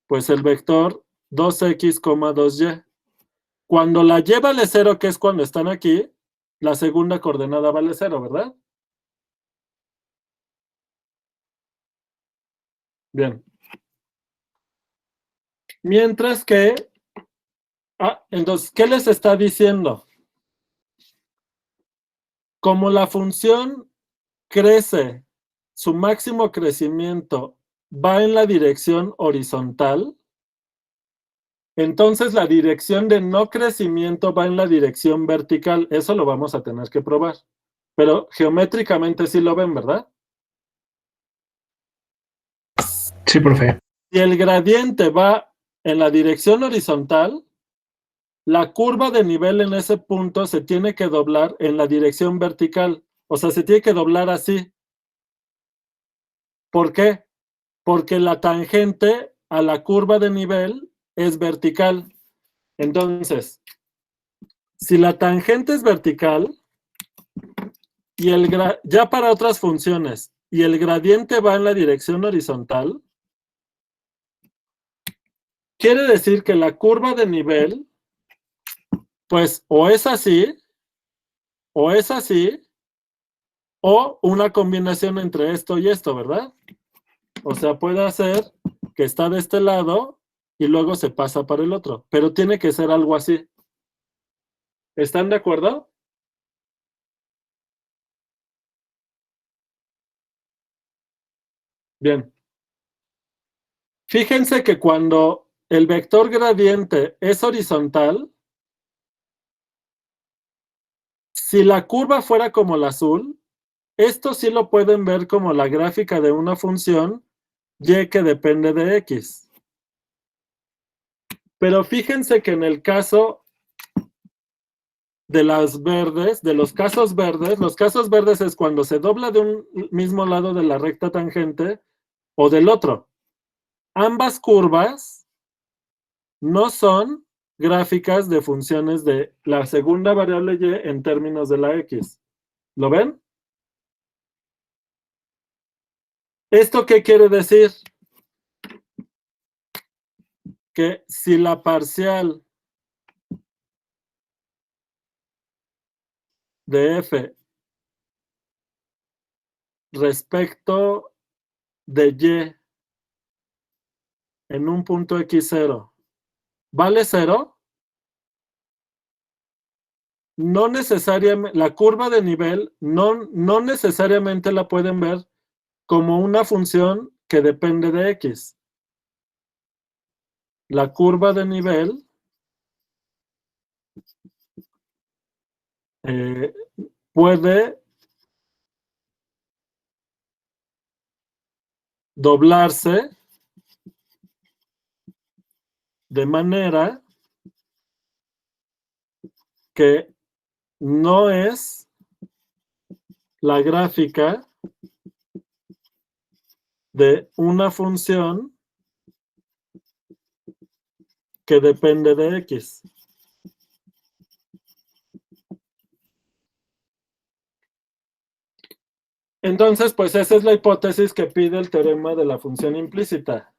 Pues el vector 2x, 2y. Cuando la y vale 0, que es cuando están aquí, la segunda coordenada vale 0, ¿verdad? Bien. Mientras que... entonces, ¿qué les está diciendo? Como la función crece, su máximo crecimiento va en la dirección horizontal, entonces la dirección de no crecimiento va en la dirección vertical. Eso lo vamos a tener que probar. Pero geométricamente sí lo ven, ¿verdad? Sí, profe. Si el gradiente va en la dirección horizontal, la curva de nivel en ese punto se tiene que doblar en la dirección vertical. O sea, se tiene que doblar así. ¿Por qué? Porque la tangente a la curva de nivel es vertical. Entonces, si la tangente es vertical, y ya para otras funciones, y el gradiente va en la dirección horizontal, quiere decir que la curva de nivel, pues, o es así, o es así, o una combinación entre esto y esto, ¿verdad? O sea, puede hacer que está de este lado y luego se pasa para el otro, pero tiene que ser algo así. ¿Están de acuerdo? Bien. Fíjense que cuando el vector gradiente es horizontal, si la curva fuera como el azul, esto sí lo pueden ver como la gráfica de una función y que depende de x. Pero fíjense que en el caso de las verdes, de los casos verdes es cuando se dobla de un mismo lado de la recta tangente o del otro. Ambas curvas no son gráficas de funciones de la segunda variable y en términos de la x. ¿Lo ven? ¿Esto qué quiere decir? Que si la parcial de f respecto de y en un punto x0 vale 0, no necesariamente, la curva de nivel no necesariamente la pueden ver como una función que depende de x. La curva de nivel puede doblarse de manera que no es la gráfica de una función que depende de x. Entonces, pues esa es la hipótesis que pide el teorema de la función implícita.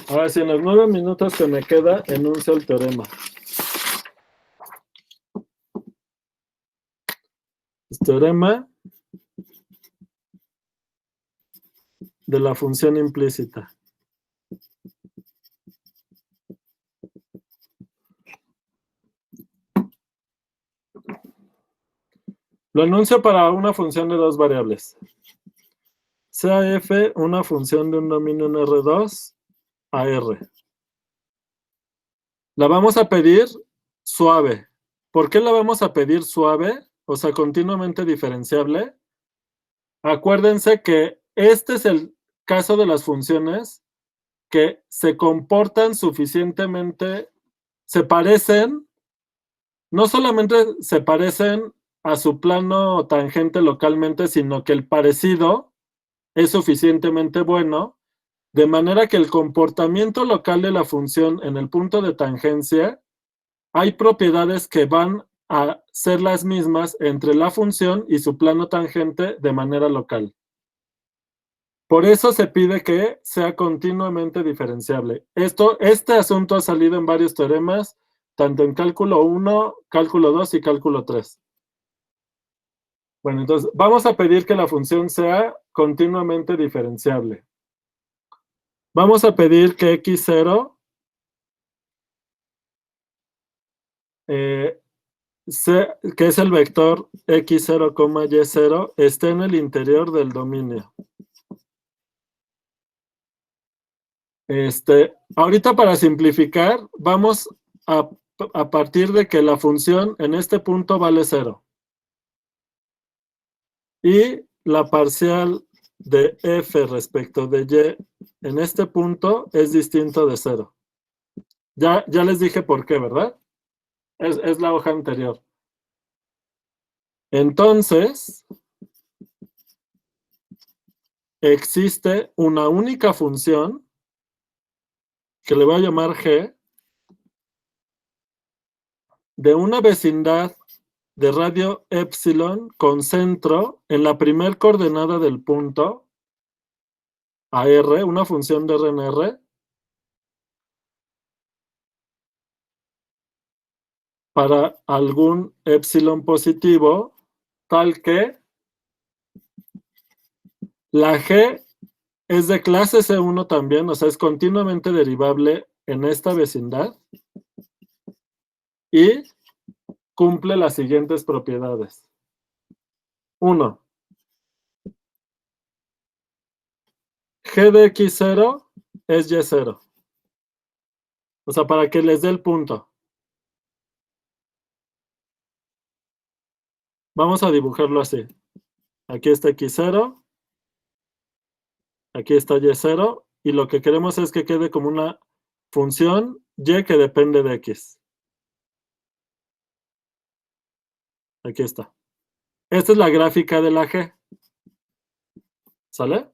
Ahora sí, en los 9 minutos que me queda, enuncio el teorema. Teorema de la función implícita. Lo enuncio para una función de dos variables. Sea f una función de un dominio en R2 a R. La vamos a pedir suave. ¿Por qué la vamos a pedir suave? O sea, continuamente diferenciable. Acuérdense que este es el caso de las funciones que se comportan suficientemente, se parecen, no solamente se parecen a su plano tangente localmente, sino que el parecido es suficientemente bueno, de manera que el comportamiento local de la función en el punto de tangencia, hay propiedades que van a ser las mismas entre la función y su plano tangente de manera local. Por eso se pide que sea continuamente diferenciable. Este asunto ha salido en varios teoremas, tanto en cálculo 1, cálculo 2 y cálculo 3. Bueno, entonces vamos a pedir que la función sea continuamente diferenciable. Vamos a pedir que x0 que es el vector x0, y0, esté en el interior del dominio. Ahorita para simplificar, vamos a partir de que la función en este punto vale 0. Y la parcial de f respecto de y en este punto es distinto de 0. Ya les dije por qué, ¿verdad? Es la hoja anterior. Entonces, existe una única función que le voy a llamar g de una vecindad de radio epsilon con centro en la primer coordenada del punto a R, una función de R en R, para algún epsilon positivo, tal que la G es de clase C1 también, o sea, es continuamente derivable en esta vecindad y cumple las siguientes propiedades. 1. G de x0 es y0. O sea, para que les dé el punto. Vamos a dibujarlo así. Aquí está x0. Aquí está y0. Y lo que queremos es que quede como una función y que depende de x. Aquí está. Esta es la gráfica de la g. ¿Sale?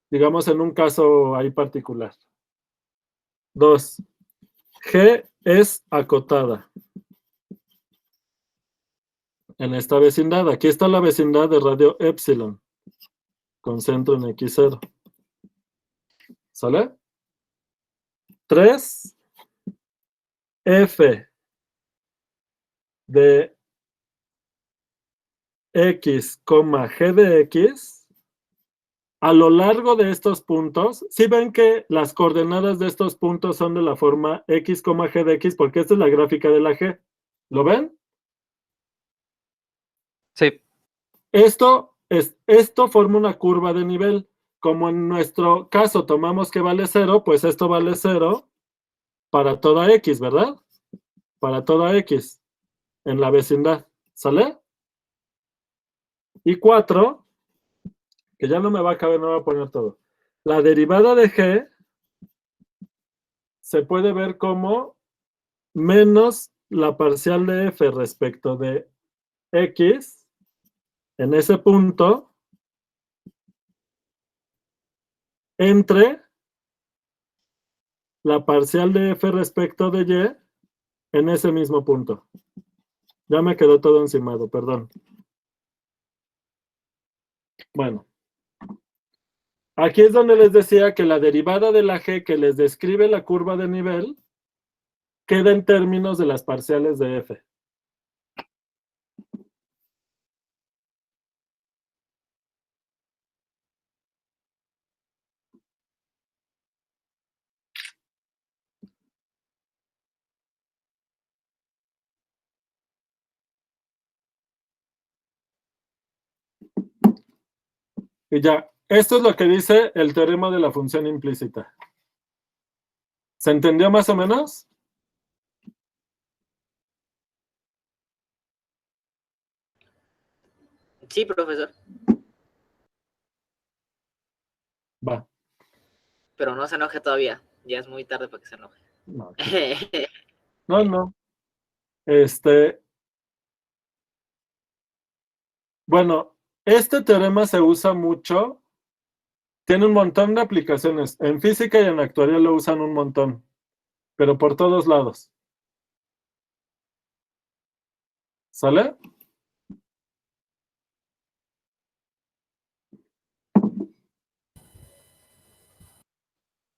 Digamos en un caso ahí particular. 2. G es acotada en esta vecindad. Aquí está la vecindad de radio epsilon, con centro en x0. ¿Sale? 3. F de x, g de x, a lo largo de estos puntos, si ven que las coordenadas de estos puntos son de la forma x, g de x, porque esta es la gráfica de la g. ¿Lo ven? Sí. Esto forma una curva de nivel. Como en nuestro caso tomamos que vale 0, pues esto vale 0 para toda x, ¿verdad? Para toda x en la vecindad. ¿Sale? Y 4, que ya no me va a caber, no voy a poner todo. La derivada de g se puede ver como menos la parcial de f respecto de x en ese punto entre la parcial de f respecto de y en ese mismo punto. Ya me quedó todo encimado, perdón. Bueno. Aquí es donde les decía que la derivada de la g que les describe la curva de nivel queda en términos de las parciales de f. Y ya, esto es lo que dice el teorema de la función implícita. ¿Se entendió más o menos? Sí, profesor. Va. Pero no se enoje todavía. Ya es muy tarde para que se enoje. No, no. Bueno, este teorema se usa mucho. Tiene un montón de aplicaciones. En física y en actuaría lo usan un montón. Pero por todos lados. ¿Sale?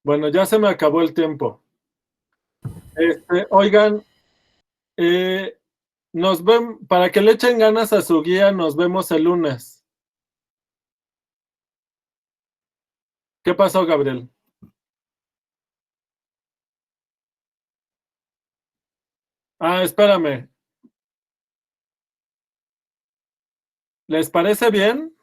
Bueno, ya se me acabó el tiempo. Oigan, nos ven, para que le echen ganas a su guía, nos vemos el lunes. ¿Qué pasó, Gabriel? Ah, espérame. ¿Les parece bien?